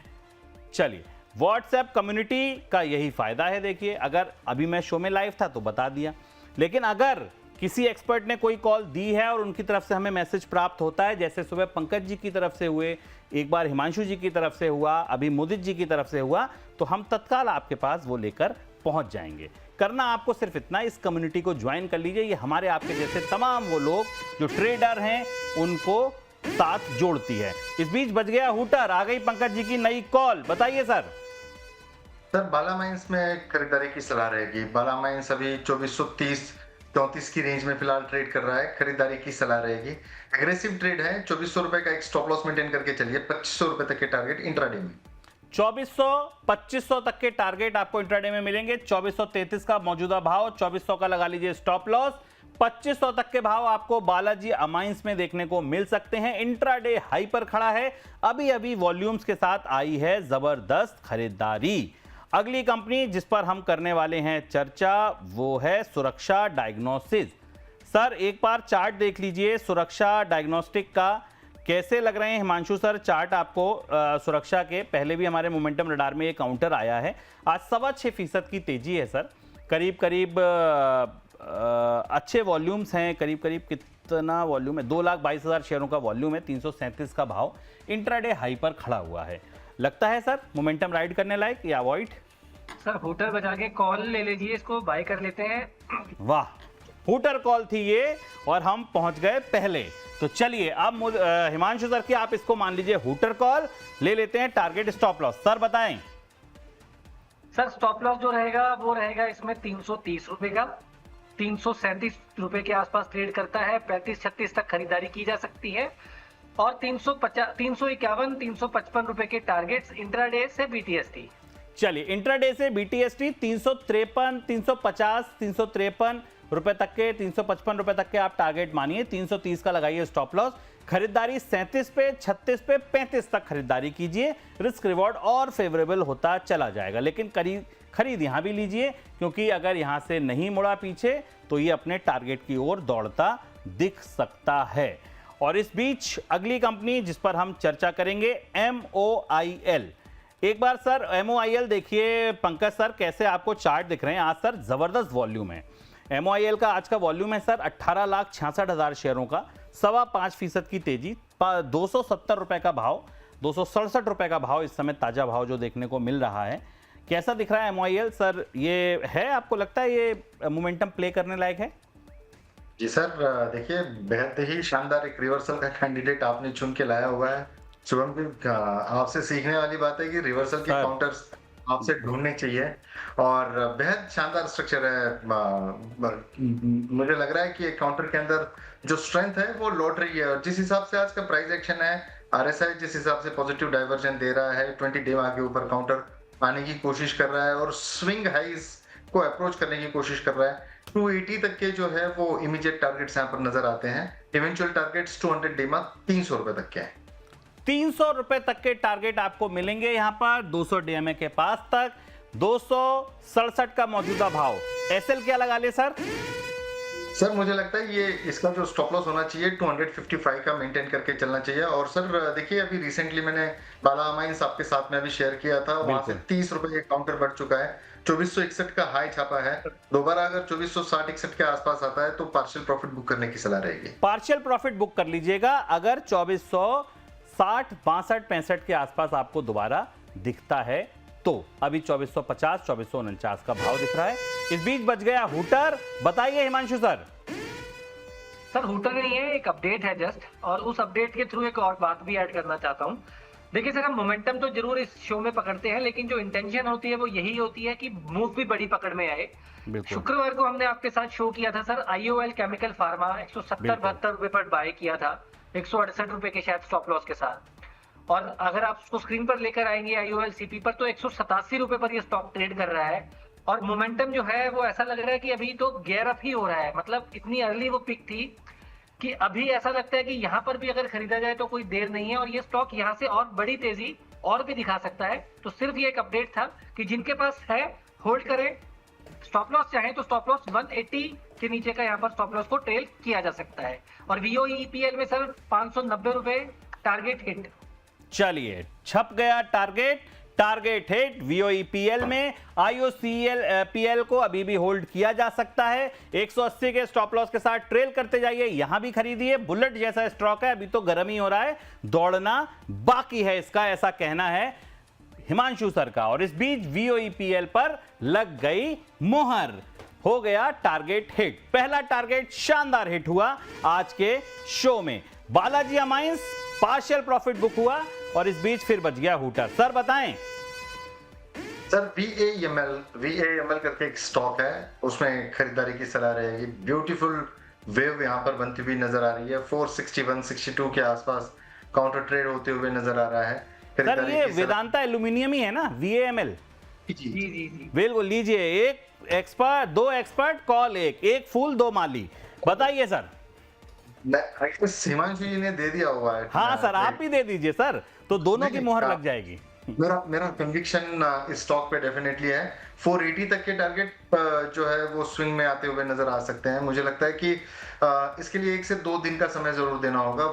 चलिए, व्हाट्सएप कम्युनिटी का यही फायदा है। देखिए, अगर अभी मैं शो में लाइव था तो बता दिया, लेकिन अगर किसी एक्सपर्ट ने कोई कॉल दी है और उनकी तरफ से हमें मैसेज प्राप्त होता है, जैसे सुबह पंकज जी की तरफ से हुए, एक बार हिमांशु जी की तरफ से हुआ, अभी मुदित जी की तरफ से हुआ, तो हम तत्काल आपके पास वो लेकर पहुंच जाएंगे। करना आपको सिर्फ इतना, इस कम्युनिटी को ज्वाइन कर लीजिए। ये हमारे आपके जैसे तमाम वो लोग जो ट्रेडर हैं उनको साथ जोड़ती है। इस बीच बज गया हूटर, आ गई पंकज जी की नई कॉल, बताइए सर। सर बाला माइंस में खरीदारी की सलाह रहेगी। बाला माइंस अभी 2430-34 की रेंज में फिलहाल ट्रेड कर रहा है, खरीदारी की सलाह रहेगी। एग्रेसिव ट्रेड है, 2400 रुपए का एक स्टॉप लॉस मेंटेन करके चलिए, 2500 रुपए तक के टारगेट इंट्राडे में। 2400 2500 तक के टारगेट आपको इंट्राडे में मिलेंगे। 2433 का मौजूदा भाव, 2400 का लगा लीजिए स्टॉप लॉस। 2500 तक के भाव आपको बालाजी अमाइंस में देखने को मिल सकते हैं। इंट्राडे हाई पर खड़ा है, अभी अभी वॉल्यूम्स के साथ आई है जबरदस्त खरीदारी। अगली कंपनी जिस पर हम करने वाले हैं चर्चा वो है सुरक्षा डायग्नोसिस। सर एक बार चार्ट देख लीजिए सुरक्षा डायग्नोस्टिक का, कैसे लग रहे हैं हिमांशु सर चार्ट आपको? सुरक्षा के पहले भी हमारे मोमेंटम रडार में ये काउंटर आया है। आज 6.25% की तेजी है सर, करीब करीब अच्छे वॉल्यूम्स हैं, करीब करीब कितना वॉल्यूम है? 2,22,000 शेयरों का वॉल्यूम है, 337 का भाव, इंट्राडे हाई पर खड़ा हुआ है। लगता है सर मोमेंटम राइड करने लायक या अवॉइड? सर हूटर बजा के कॉल ले लीजिए, इसको बाय कर लेते हैं। वाह, हूटर कॉल थी ये और हम पहुंच गए पहले। तो चलिए अब हिमांशु सर की आप इसको मान लीजिए हूटर कॉल, ले लेते हैं टारगेट स्टॉप लॉस। सर बताएं। सर स्टॉप लॉस जो रहेगा वो रहेगा इसमें 330 रुपए का। 337 रुपए के आसपास ट्रेड करता है, 35-36 तक खरीदारी की जा सकती है और 351 355 रुपए के टारगेट्स इंट्राडे से बीटीएसटी। चलिए इंट्राडे से बीटीएसटी 353 350 353 रुपए तक के, 355 रुपए तक के आप टारगेट मानिए। 330 का लगाइए स्टॉप लॉस। खरीदारी 37 पे 36 पे 35 तक खरीदारी कीजिए, रिस्क रिवॉर्ड और फेवरेबल होता चला जाएगा। लेकिन खरीद यहां भी लीजिए क्योंकि अगर यहां से नहीं मुड़ा पीछे तो ये अपने टारगेट की ओर दौड़ता दिख सकता है। और इस बीच अगली कंपनी जिस पर हम चर्चा करेंगे MOIL। एक बार सर MOIL देखिए पंकज सर, कैसे आपको चार्ट दिख रहे हैं? आज सर जबरदस्त वॉल्यूम है। MOIL का आज का वॉल्यूम है सर 18,66,000 शेयरों का, 5.25% की तेजी, 270 रुपए का भाव, 267 रुपए का भाव इस समय ताजा भाव जो देखने को मिल रहा है। कैसा दिख रहा है MOIL सर? ये है, आपको लगता है ये मोमेंटम प्ले करने लायक है? जी सर, देखिए बेहद ही शानदार एक रिवर्सल का कैंडिडेट आपने चुन के लाया हुआ है। शुभम जी, आपसे सीखने वाली बात है कि रिवर्सल के काउंटर्स आपसे ढूंढने चाहिए और बेहद शानदार स्ट्रक्चर है। मुझे लग रहा है कि एक काउंटर के अंदर जो स्ट्रेंथ है वो लौट रही है और जिस हिसाब से आज का प्राइस एक्शन है, RSI जिस हिसाब से पॉजिटिव डाइवर्जन दे रहा है, 20 डे के ऊपर काउंटर आने की कोशिश कर रहा है और स्विंग हाइज को अप्रोच करने की कोशिश कर रहा है। 280 तक के जो है वो इमीडिएट टारगेट्स यहाँ पर नजर आते हैं। इवेंचुअल टारगेट्स 200 डे 300 रुपए तक के हैं। 300 रुपए तक के टारगेट आपको मिलेंगे यहां पर 200 DMA के पास तक। 267 का मौजूदा भाव। SL क्या लगा ले सर? सर मुझे लगता है ये इसका जो स्टॉप लॉस होना चाहिए 255 का मेंटेन करके चलना चाहिए। और सर देखिए अभी रिसेंटली मैंने बाला अमाइंस आपके साथ में अभी शेयर किया था, वहां से 30 रुपए काउंटर बढ़ चुका है, 2461 का हाई छापा है। दोबारा अगर 2460-61 के आसपास आता है तो पार्शियल प्रॉफिट बुक करने की सलाह रहेगी। पार्शियल प्रॉफिट बुक कर लीजिएगा अगर 2460 62 65 के आसपास आपको दोबारा दिखता है तो। अभी 2450 2449 का भाव दिख रहा है। इस बीच बच गया हूटर। बताइए हिमांशु सर। सर हूटर नहीं है, एक अपडेट है जस्ट, और उस अपडेट के थ्रू एक और बात भी ऐड करना चाहता हूँ। देखिए सर, हम मोमेंटम तो जरूर इस शो में पकड़ते हैं, लेकिन जो इंटेंशन होती है वो यही होती है कि मूव भी बड़ी पकड़ में आए। शुक्रवार को हमने आपके साथ शो किया था सर, IOL केमिकल फार्मा 170-72 रुपए पर बाय किया था, 168 रुपए के शायद स्टॉप लॉस के साथ। और अगर आप उसको स्क्रीन पर लेकर आएंगे IOL CP पर तो 187 रुपए पर ये स्टॉक ट्रेड कर रहा है। और मोमेंटम जो है वो ऐसा लग रहा है कि अभी तो गेयर अप ही हो रहा है। मतलब इतनी अर्ली वो पिक थी कि अभी ऐसा लगता है कि यहाँ पर भी अगर खरीदा जाए तो कोई देर नहीं है और ये स्टॉक यहाँ से और बड़ी तेजी और भी दिखा सकता है। तो सिर्फ ये एक अपडेट था कि जिनके पास है होल्ड करें। स्टॉप लॉस चाहे तो स्टॉप लॉस 180 के नीचे का यहाँ पर स्टॉप लॉस को ट्रेल किया जा सकता है। और VOEPL में सर 590 रुपए टारगेट हिट। चलिए छप गया टारगेट हिट VOEPL में। IOCL को अभी भी होल्ड किया जा सकता है। 180 के स्टॉप लॉस के साथ ट्रेल करते जाइए, यहां भी खरीदिए। बुलेट जैसा स्टॉक है, अभी तो गर्म ही हो रहा है, दौड़ना बाकी है इसका, ऐसा कहना है हिमांशु सर का। और इस बीच VOEPL पर लग गई मोहर, हो गया टारगेट हिट। पहला टारगेट शानदार हिट हुआ आज के शो में। Balaji amines partial profit book हुआ और इस बीच फिर बच गया हूटर। सर बताएं। सर VAML करके एक स्टॉक है, उसमें खरीदारी की सलाह रहेगी। ब्यूटीफुल वेव यहाँ पर बनती हुई नजर आ रही है। 461-62 के आसपास काउंटर ट्रेड होते हुए नजर आ रहा है। सर ये वेदांता एल्यूमिनियम ही है ना, VAML? जी जी जी जी। बिल्कुल, लीजिए, एक एक्सपर्ट, दो एक्सपर्ट, कॉल एक फूल दो माली। बताइए सर। हिमांशु जी ने दे दिया हुआ है। हाँ सर, आप ही दे दीजिए सर, तो दोनों की नहीं, मोहर आप- लग जाएगी। मेरा कन्विक्शन इस स्टॉक पे डेफिनेटली है। 480 तक के टारगेट जो है वो स्विंग में आते हुए नजर आ सकते हैं। मुझे लगता है कि इसके लिए 1 से 2 दिन का समय जरूर देना होगा।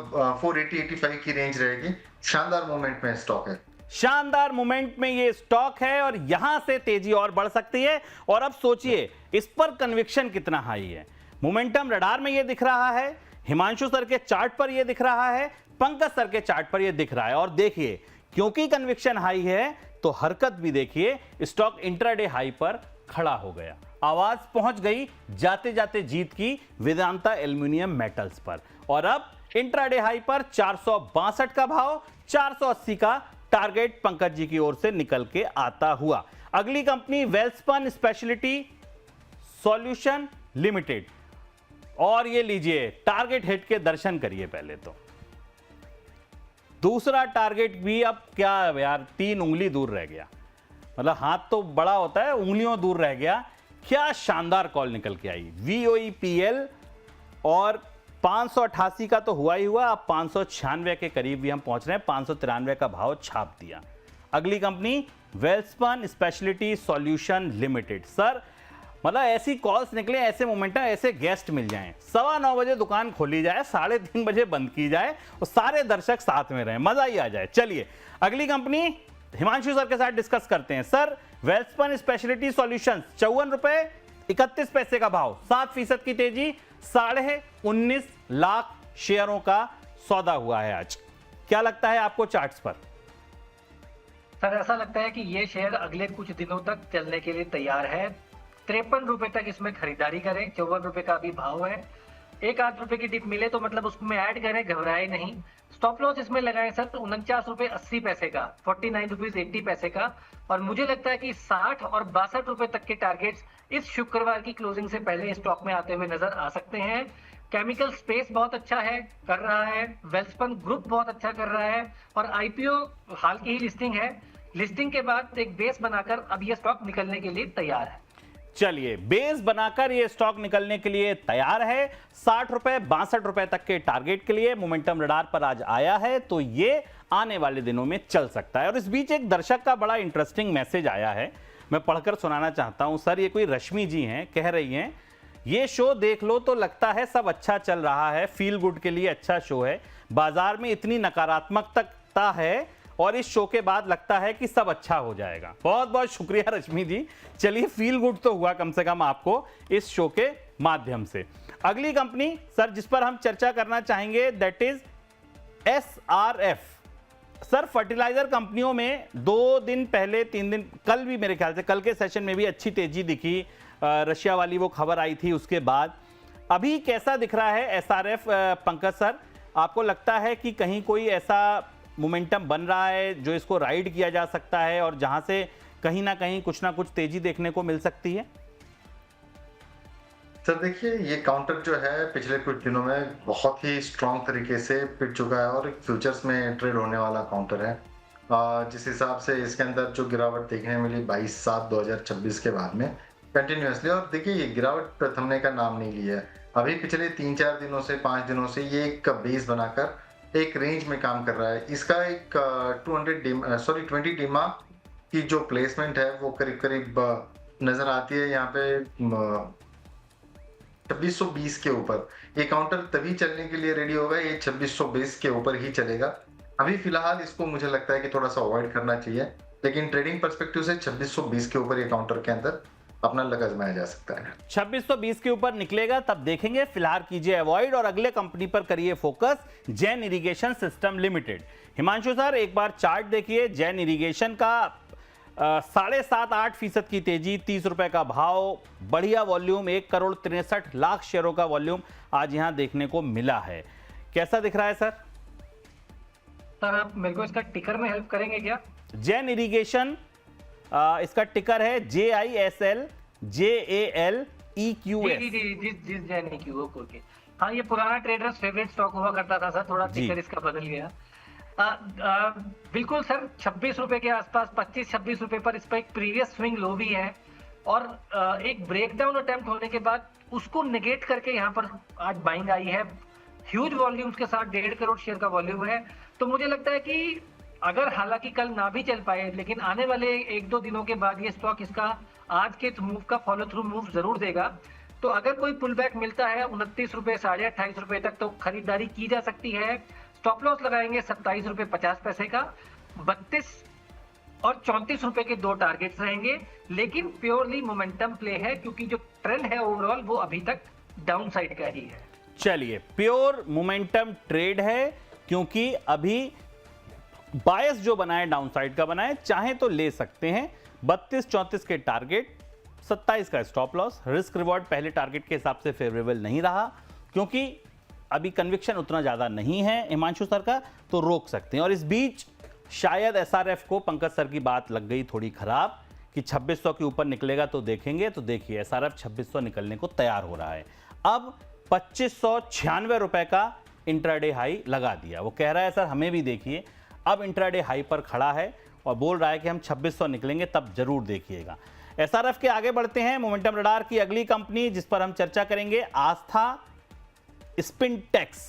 480-85 की रेंज रहेगी। शानदार मोमेंट में स्टॉक है। शानदार मोमेंट में ये स्टॉक है और यहां से तेजी और बढ़ सकती है। और अब सोचिए इस पर कन्विक्शन कितना हाई है। मोमेंटम रडार में ये दिख रहा है, हिमांशु सर के चार्ट पर ये दिख रहा है, पंकज सर के चार्ट पर ये दिख रहा है। और देखिए, क्योंकि कन्विक्शन हाई है तो हरकत भी देखिए, स्टॉक इंट्राडे हाई पर खड़ा हो गया। आवाज पहुंच गई जाते जाते जीत की वेदांता एल्यूमिनियम मेटल्स पर। और अब इंट्राडे हाई पर 462 का भाव, 480 का टारगेट पंकज जी की ओर से निकल के आता हुआ। अगली company Welspun speciality solution limited. और ये लीजिए, टारगेट हिट के दर्शन करिए पहले तो। दूसरा टारगेट भी अब क्या यार, 3 उंगली दूर रह गया। मतलब हाथ तो बड़ा होता है, उंगलियों दूर रह गया। क्या शानदार कॉल निकल के आई। VOEPL और 588 का तो हुआ ही हुआ, अब 596 के करीब भी हम पहुंच रहे हैं। 593 का भाव छाप दिया। अगली company Welspun speciality solution limited. Sir मतलब ऐसी कॉल्स निकले, ऐसे मोमेंटम, ऐसे गेस्ट मिल जाएं, 9:15 बजे दुकान खोली जाए, 3:30 बजे बंद की जाए और सारे दर्शक साथ में रहें, मजा ही आ जाए। चलिए अगली कंपनी हिमांशु सर के साथ डिस्कस करते हैं। सर वेल्सपन स्पेशलिटी सॉल्यूशंस, 54 रुपए 31 पैसे का भाव, 7% की तेजी, 19.5 लाख शेयरों का सौदा हुआ है आज। क्या लगता है आपको चार्ट्स पर? सर ऐसा लगता है कि ये शेयर अगले कुछ दिनों तक चलने के लिए तैयार है। 53 रुपए तक इसमें खरीदारी करें। 54 रुपए का अभी भाव है। 1-8 रुपए की डिप मिले तो मतलब उसमें ऐड करें, घबराए नहीं। स्टॉप लॉस इसमें लगाएं सर 49 रुपए 80 पैसे का, 49 रुपीज 80 पैसे का। और मुझे लगता है कि 60 और 62 रुपए तक के टारगेट्स इस शुक्रवार की क्लोजिंग से पहले स्टॉक में आते हुए नजर आ सकते हैं। केमिकल स्पेस बहुत अच्छा है, कर रहा है। वेल्सपन ग्रुप बहुत अच्छा कर रहा है और IPO हाल की ही लिस्टिंग है। लिस्टिंग के बाद एक बेस बनाकर अब यह स्टॉक निकलने के लिए तैयार है। चलिए, बेस बनाकर ये स्टॉक निकलने के लिए तैयार है। 60 रुपए 62 रुपए तक के टारगेट के लिए मोमेंटम रडार पर आज आया है, तो ये आने वाले दिनों में चल सकता है। और इस बीच एक दर्शक का बड़ा इंटरेस्टिंग मैसेज आया है, मैं पढ़कर सुनाना चाहता हूं। सर ये कोई रश्मि जी हैं, कह रही हैं ये शो देख लो तो लगता है सब अच्छा चल रहा है, फील गुड के लिए अच्छा शो है। बाजार में इतनी नकारात्मकता है और इस शो के बाद लगता है कि सब अच्छा हो जाएगा। बहुत बहुत शुक्रिया रश्मि जी। चलिए, फील गुड तो हुआ कम से कम आपको इस शो के माध्यम से। अगली कंपनी सर जिस पर हम चर्चा करना चाहेंगे that is SRF। Sir fertiliser कंपनियों में 2 दिन पहले, 3 दिन, कल भी मेरे ख्याल से कल के सेशन में भी अच्छी तेजी दिखी। रशिया वाली वो खबर आई थी उसके बाद। अभी कैसा दिख रहा है SRF पंकज सर? आपको लगता है कि कहीं कोई ऐसा मोमेंटम बन रहा है जो इसको राइड किया जा सकता है और जहां से कहीं ना कहीं कुछ ना कुछ तेजी देखने को मिल सकती है? सर देखिए, ये काउंटर जो है पिछले कुछ दिनों में बहुत ही स्ट्रॉन्ग तरीके से पिट चुका है और फ्यूचर्स में ट्रेड होने वाला काउंटर है। जिस हिसाब से इसके अंदर जो गिरावट देखने मिली 22/7/2026 के बाद में कंटिन्यूअसली, और देखिए ये गिरावट थमने का नाम नहीं लिया है। अभी पिछले 3-4 दिनों से, 5 दिनों से ये एक बेस बनाकर एक रेंज में काम कर रहा है। इसका एक 20 डीमा की जो प्लेसमेंट है वो करीब करीब नजर आती है यहाँ पे 2620 के ऊपर। ये काउंटर तभी चलने के लिए रेडी होगा, ये 2620 के ऊपर ही चलेगा। अभी फिलहाल इसको मुझे लगता है कि थोड़ा सा अवॉइड करना चाहिए, लेकिन ट्रेडिंग पर्सपेक्टिव से 2620 के ऊपर ये काउंटर के अंदर अपना लग आजमाया जा सकता है। 2620 के ऊपर निकलेगा तब देखेंगे, फिलहाल कीजिए अवॉइड और अगले कंपनी पर करिए focus, Jain irrigation system limited. Himanshu sir एक बार चार्ट देखिए, जैन इरिगेशन का 7.5-8% की तेजी, 30 रुपए का भाव, बढ़िया वॉल्यूम, 1,63,00,000 शेयरों का वॉल्यूम आज यहां देखने को मिला है। कैसा दिख रहा है सर? सर आप मेरे को इसका टिकर में हेल्प करेंगे क्या? जैन इरिगेशन, इसका टिकर है JISL JALEQS। जिस जैन EQ ओके। हाँ, ये पुराना ट्रेडर्स फेवरेट स्टॉक हुआ करता था सर, थोड़ा टिकर इसका बदल गया। बिल्कुल सर, 26 रुपए के आसपास, 25-26 रुपए पर इसका एक प्रीवियस स्विंग लो भी है और एक ब्रेकडाउन अटेम्प्ट होने के बाद उसको नेगेट करके यहाँ पर आज बाइंग आई है। ह्यूज वॉल्यूम्स के साथ 1.5 करोड़ शेयर का वॉल्यूम है। तो मुझे लगता है कि अगर हालांकि कल ना भी चल पाए, लेकिन आने वाले 1-2 दिनों के बाद ये स्टॉक इसका आज के मूव का फॉलो थ्रू मूव जरूर देगा। तो अगर कोई पुल बैक मिलता है 29 रुपए, 28.5 रुपए तक, तो खरीदारी की जा सकती है। स्टॉप लॉस लगाएंगे 27 रुपए 50 पैसे का। 32 और 34 रुपए के 2 टारगेट्स रहेंगे, लेकिन प्योरली मोमेंटम प्ले है क्योंकि जो ट्रेंड है ओवरऑल वो अभी तक डाउन साइड का ही है। चलिए, प्योर मोमेंटम ट्रेड है क्योंकि अभी बायस जो बनाए डाउन साइड का बनाए, चाहे तो ले सकते हैं। 32-34 के टारगेट, 27 का स्टॉप लॉस। रिस्क रिवॉर्ड पहले टारगेट के हिसाब से फेवरेबल नहीं रहा क्योंकि अभी कन्विक्शन उतना ज्यादा नहीं है हिमांशु सर का, तो रोक सकते हैं। और इस बीच शायद एसआरएफ को पंकज सर की बात लग गई थोड़ी खराब कि 2600 के ऊपर निकलेगा तो देखेंगे। तो देखिए, एसआरएफ 2600 निकलने को तैयार हो रहा है। अब 2596 रुपए का इंट्राडे हाई लगा दिया। वो कह रहा है सर हमें भी देखिए, अब इंट्राडे हाई पर खड़ा है और बोल रहा है कि हम 2600 निकलेंगे तब जरूर देखिएगा। एसआरएफ के आगे बढ़ते हैं। मोमेंटम रडार की अगली कंपनी जिस पर हम चर्चा करेंगे, आस्था स्पिनटेक्स।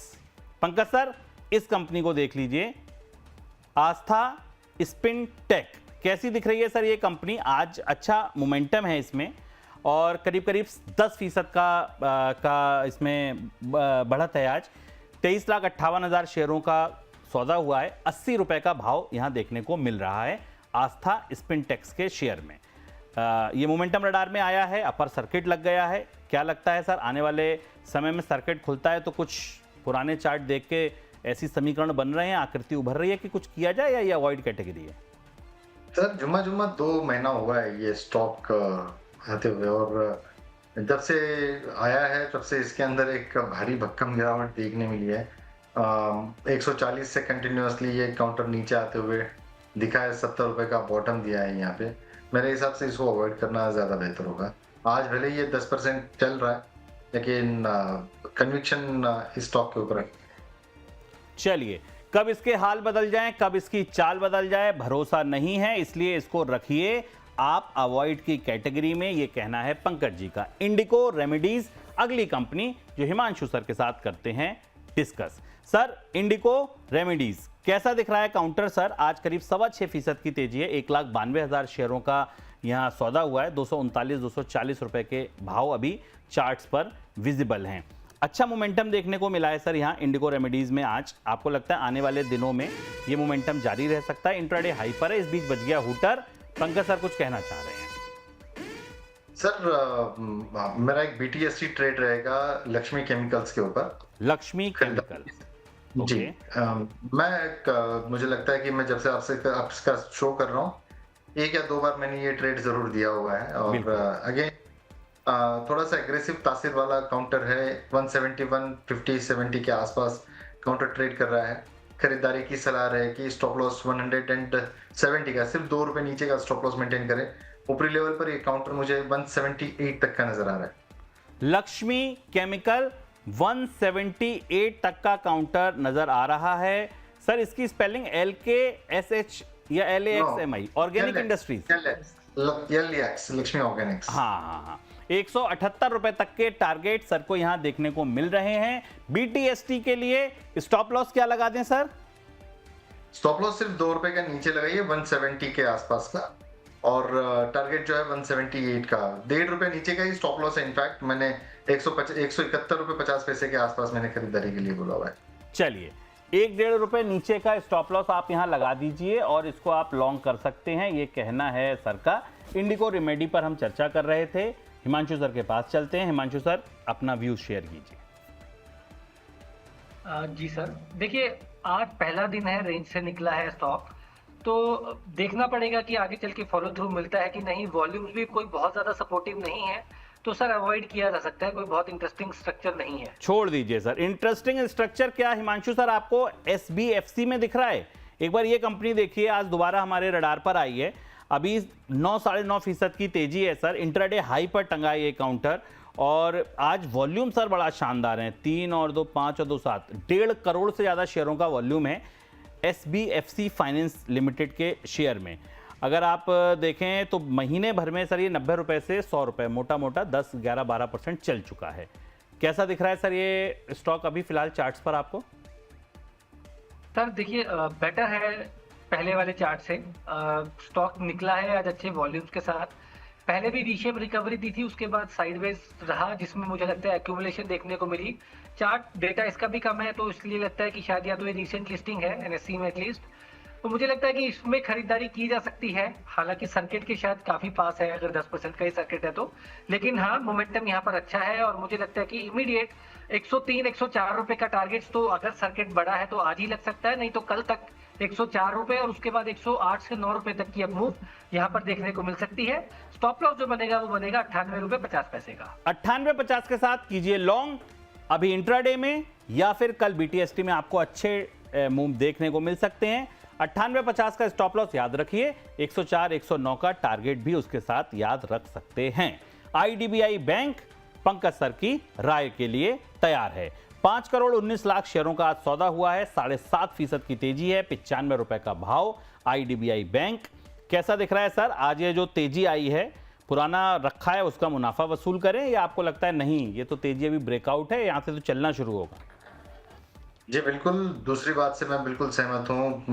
पंकज सर, इस कंपनी को देख लीजिए, आस्था स्पिनटेक। कैसी दिख रही है सर ये कंपनी? आज अच्छा मोमेंटम है इसमें और करीब करीब 10% का इसमें बढ़त है। आज 23,58,000 शेयरों का सौदा हुआ है। 80 रुपए का भाव यहां देखने को मिल रहा है आस्था स्पिनटेक्स के शेयर में। ये मोमेंटम रडार में आया है, अपर सर्किट लग गया है। क्या लगता है सर, आने वाले समय में सर्किट खुलता है तो कुछ पुराने चार्ट देख के ऐसी समीकरण बन रहे हैं, आकृति उभर रही है कि कुछ किया जाए, या ये अवॉइड कैटेगरी है? सर जुम्मा 2 महीना हुआ है ये स्टॉक आते हुए, और जब से आया है तब से इसके अंदर एक भारी भक्कम गिरावट देखने मिली है। 140 से कंटिन्यूअसली ये काउंटर नीचे आते हुए दिखा है। 70 रुपए का बॉटम दिया है यहाँ पे। मेरे हिसाब से इसको अवॉइड करना ज्यादा बेहतर होगा। आज भले ये 10% चल रहा है, लेकिन कन्विक्शन इस स्टॉक के ऊपर है। चलिए, कब इसके हाल बदल जाएं, कब इसकी चाल बदल जाए, भरोसा नहीं है, इसलिए इसको रखिए आप अवॉइड की कैटेगरी में। ये कहना है पंकज जी का। इंडिको रेमेडीज अगली कंपनी जो हिमांशु सर के साथ करते हैं डिस्कस। सर, इंडिको रेमेडीज कैसा दिख रहा है काउंटर सर? आज करीब 6.25% की तेजी है। 1,92,000 शेयरों का यहां सौदा हुआ है। 239-240 रुपए के भाव अभी चार्ट्स पर विजिबल हैं। अच्छा मोमेंटम देखने को मिला है सर यहाँ इंडिको रेमेडीज में आज। आपको लगता है आने वाले दिनों में ये मोमेंटम जारी रह सकता है? इंट्राडे हाई पर है, इस बीच बच गया हूटर। पंकज सर कुछ कहना चाह रहे हैं? सर मेरा एक BTST ट्रेड रहेगा लक्ष्मी केमिकल्स के ऊपर। लक्ष्मी केमिकल जी। मुझे लगता है कि मैं जब से आपका शो कर रहा हूँ, 1 या 2 बार मैंने ये ट्रेड जरूर दिया हुआ है। और अगेन थोड़ा सा एग्रेसिव तासीर वाला काउंटर है। 171, 50, 70 के आसपास काउंटर ट्रेड कर रहा है। खरीदारी की सलाह रहेगी। स्टॉप लॉस 170 का, सिर्फ 2 रुपए नीचे का स्टॉप लॉस मेंटेन करें। ऊपरी लेवल पर ये काउंटर मुझे 178 तक का नजर आ रहा है। लक्ष्मी केमिकल 178 तक का काउंटर नजर आ रहा है। सर, इसकी स्पेलिंग LKSH या LAXMI? Organic industries, LAX, Lakshmi Organics. हाँ। 178 रुपए तक के टारगेट सर को यहां देखने को मिल रहे हैं। BTST के लिए स्टॉप लॉस क्या लगा दें सर? स्टॉप लॉस सिर्फ 2 रुपए का नीचे लगाइए, 170 के आसपास का, और टारगेट जो है 178 का। 1.5 रुपए नीचे का ही स्टॉप लॉस है। इनफैक्ट मैंने 171 रुपए 50 पैसे के आसपास मैंने खरीदारी के लिए बोला हुआ है। चलिए, 1-1.5 रुपए नीचे का स्टॉप लॉस आप यहां लगा दीजिए और इसको आप लॉन्ग कर सकते हैं, ये कहना है सर का। इंडिको रेमेडी पर हम चर्चा कर रहे थे। हिमांशु सर के पास चलते हैं। हिमांशु सर, अपना व्यू शेयर कीजिए। जी सर, देखिए आज पहला दिन है, रेंज से निकला है स्टॉक, तो देखना पड़ेगा कि आगे चल के फॉलो थ्रू मिलता है कि नहीं। वॉल्यूम्स भी कोई बहुत ज्यादा सपोर्टिव नहीं है, तो सर अवॉइड किया जा सकता है। कोई बहुत इंटरेस्टिंग स्ट्रक्चर नहीं है। छोड़ दीजिए सर। इंटरेस्टिंग स्ट्रक्चर क्या हिमांशु सर आपको SBFC में दिख रहा है? एक बार ये कंपनी देखिए, आज दोबारा हमारे रडार पर आई है। अभी 9-9.5% की तेजी है सर। इंट्राडे हाई पर टंगा है ये काउंटर और आज वॉल्यूम सर बड़ा शानदार है। 3 और 2 5 और 2 7, 1.5 करोड़ से ज्यादा शेयरों का वॉल्यूम है। SBFC फाइनेंस लिमिटेड के शेयर में। अगर आप देखें तो महीने भर में सर ये 90 रुपए से 100 रुपए मोटा मोटा 10, 11, 12% चल चुका है। कैसा दिख रहा है सर ये स्टॉक अभी फिलहाल चार्ट्स पर आपको? सर देखिए बेटर है पहले वाले चार्ट से। स्टॉक निकला है आज अच्छे वॉल्यूम्स के साथ। पहले भी वी शेप रिकवरी दी थी, उसके बाद साइडवेज रहा, जिसमें मुझे लगता है एक्यूमुलेशन देखने को मिली। चार्ट डेटा इसका भी कम है, तो इसलिए लगता है कि शायद या तो ये रिसेंट लिस्टिंग है NSE में एटलीस्ट, तो मुझे लगता है कि इसमें खरीदारी की जा सकती है। हालांकि सर्किट के शायद काफी पास है, अगर 10% का ही सर्किट है तो, लेकिन हाँ मोमेंटम यहाँ पर अच्छा है और मुझे लगता है कि इमीडिएट 103, 104 रुपए का टारगेट तो अगर सर्किट बड़ा है तो आज ही लग सकता है, नहीं तो कल तक 104 रुपए और उसके बाद 108 से 9 रुपए तक की अब मूव यहाँ पर देखने को मिल सकती है। स्टॉप लॉस जो बनेगा वो बनेगा 98 रुपए 50 पैसे का। 98.50 के साथ कीजिए लॉन्ग अभी इंट्राडे में, या फिर कल BTST में आपको अच्छे मूव देखने को मिल सकते हैं। 98.50 का स्टॉप लॉस याद रखिए, 104, 109 का टारगेट भी उसके साथ याद रख सकते हैं। IDBI बैंक पंकज सर की राय के लिए तैयार है। 5 करोड़ 19 लाख शेयरों का आज सौदा हुआ है, 7.5% की तेजी है, 95 रुपए का भाव। IDBI बैंक कैसा दिख रहा है सर? आज ये जो तेजी आई है, पुराना रखा है उसका मुनाफा वसूल करें, या आपको लगता है नहीं ये तो तेजी अभी ब्रेकआउट है, यहां से तो चलना शुरू होगा? जी बिल्कुल, दूसरी बात से मैं बिल्कुल सहमत हूँ।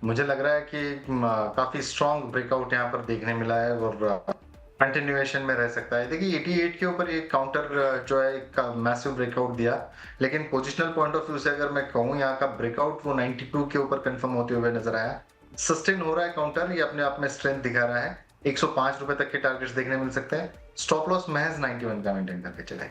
मुझे लग रहा है कि काफी स्ट्रॉन्ग ब्रेकआउट यहाँ पर देखने मिला है और कंटिन्यूएशन में रह सकता है। देखिए 88 के ऊपर एक काउंटर जो है एक मैसिव ब्रेकआउट दिया, लेकिन पोजिशनल पॉइंट ऑफ व्यू से अगर मैं कहूँ यहाँ का ब्रेकआउट वो 92 के ऊपर कंफर्म होते हुए नजर आया। सस्टेन हो रहा है काउंटर, ये अपने आप में स्ट्रेंथ दिखा रहा है। 105 रुपए तक के टारगेट्स देखने मिल सकते हैं। स्टॉप लॉस महज 91 का मेंटेन करके चले।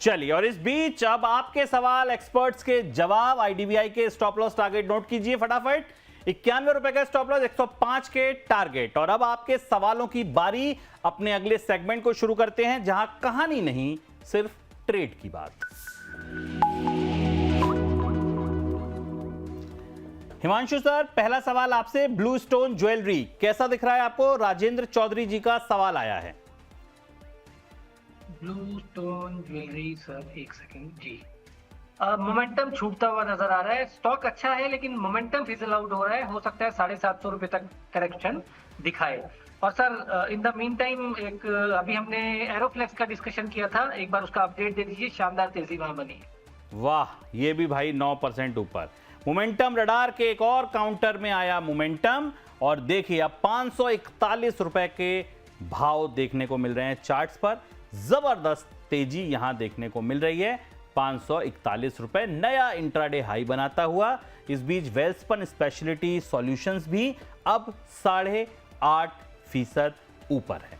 चलिए, और इस बीच अब आपके सवाल, एक्सपर्ट्स के जवाब। IDBI के स्टॉप लॉस टारगेट नोट कीजिए फटाफट। 91 रुपए का स्टॉप लॉस, 105 के टारगेट। और अब आपके सवालों की बारी। अपने अगले सेगमेंट को शुरू करते हैं, जहां कहानी नहीं सिर्फ ट्रेड की बात। हिमांशु सर, पहला सवाल आपसे। ब्लू स्टोन ज्वेलरी कैसा दिख रहा है आपको? राजेंद्र चौधरी जी का सवाल आया है। ब्लू स्टोन ज्वेलरी सर, एक सेकंड जी। मोमेंटम छूटता हुआ नजर आ रहा है। स्टॉक अच्छा है लेकिन मोमेंटम फिजल आउट हो रहा है। हो सकता है 750 रुपए तक करेक्शन दिखाए। और sir in the mean time एक अभी हमने एरोफ्लेक्स का डिस्कशन किया था, एक बार उसका अपडेट दे दीजिए। शानदार तेजी वहां बनी है। वाह, ये भी भाई 9% ऊपर। मोमेंटम रडार के एक और काउंटर में आया मोमेंटम, और देखिए अब 541 रुपए के भाव देखने को मिल रहे हैं चार्ट्स पर। जबरदस्त तेजी यहां देखने को मिल रही है। 541 रुपए नया इंट्राडे हाई बनाता हुआ। इस बीच वेल्सपन स्पेशलिटी सॉल्यूशंस भी अब 8.5% ऊपर है।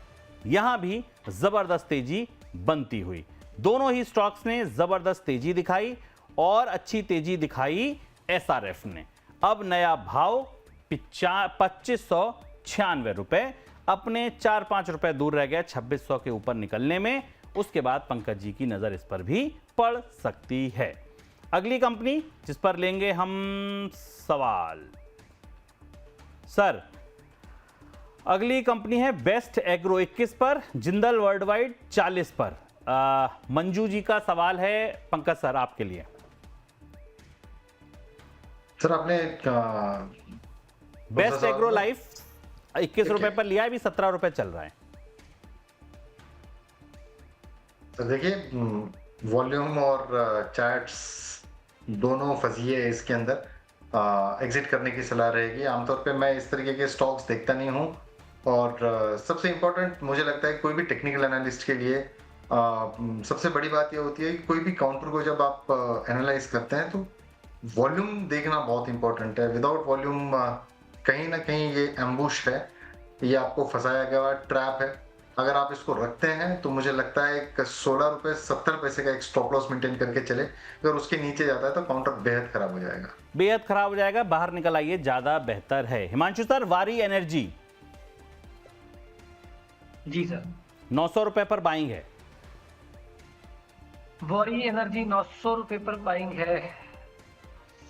यहां भी जबरदस्त तेजी बनती हुई। दोनों ही स्टॉक्स ने जबरदस्त तेजी दिखाई, और अच्छी तेजी दिखाई SRF ने। अब नया भाव 2596 रुपए, अपने 4-5 रुपए दूर रह गया 2600 के ऊपर निकलने में। उसके बाद पंकज जी की नजर इस पर भी पड़ सकती है। अगली कंपनी जिस पर लेंगे हम सवाल, सर अगली कंपनी है बेस्ट एग्रो 21 पर, जिंदल वर्ल्ड वाइड 40 पर। मंजू जी का सवाल है पंकज सर आपके लिए। सर आपने बेस्ट एग्रो लाइफ 21 रुपए पर लिया है, अभी 17 रुपए चल रहा है। तो देखिए वॉल्यूम और चार्ट्स दोनों फजी है इसके अंदर। एग्जिट करने की सलाह रहेगी। आमतौर पे मैं इस तरीके के स्टॉक्स देखता नहीं हूँ, और सबसे इम्पोर्टेंट मुझे लगता है कोई भी टेक्निकल एनालिस्ट के लिए सबसे बड़ी बात यह होती है कि कोई भी काउंटर को जब आप एनालाइज करते हैं तो वॉल्यूम देखना बहुत इंपॉर्टेंट है। विदाउट वॉल्यूम कहीं ना कहीं ये एम्बुश है, ये आपको फंसाया गया ट्रैप है। अगर आप इसको रखते हैं तो मुझे लगता है 16 रुपए 70 पैसे का एक स्टॉप लॉस मेंटेन करके चले। अगर उसके नीचे जाता है तो काउंटर बेहद खराब हो जाएगा। बेहद खराब हो जाएगा, बाहर निकल आइए, ज्यादा बेहतर है। हिमांशु सर, वारी एनर्जी जी सर, 900 रुपए पर बाइंग है। वॉरी एनर्जी 900 रुपए पर बाइंग है।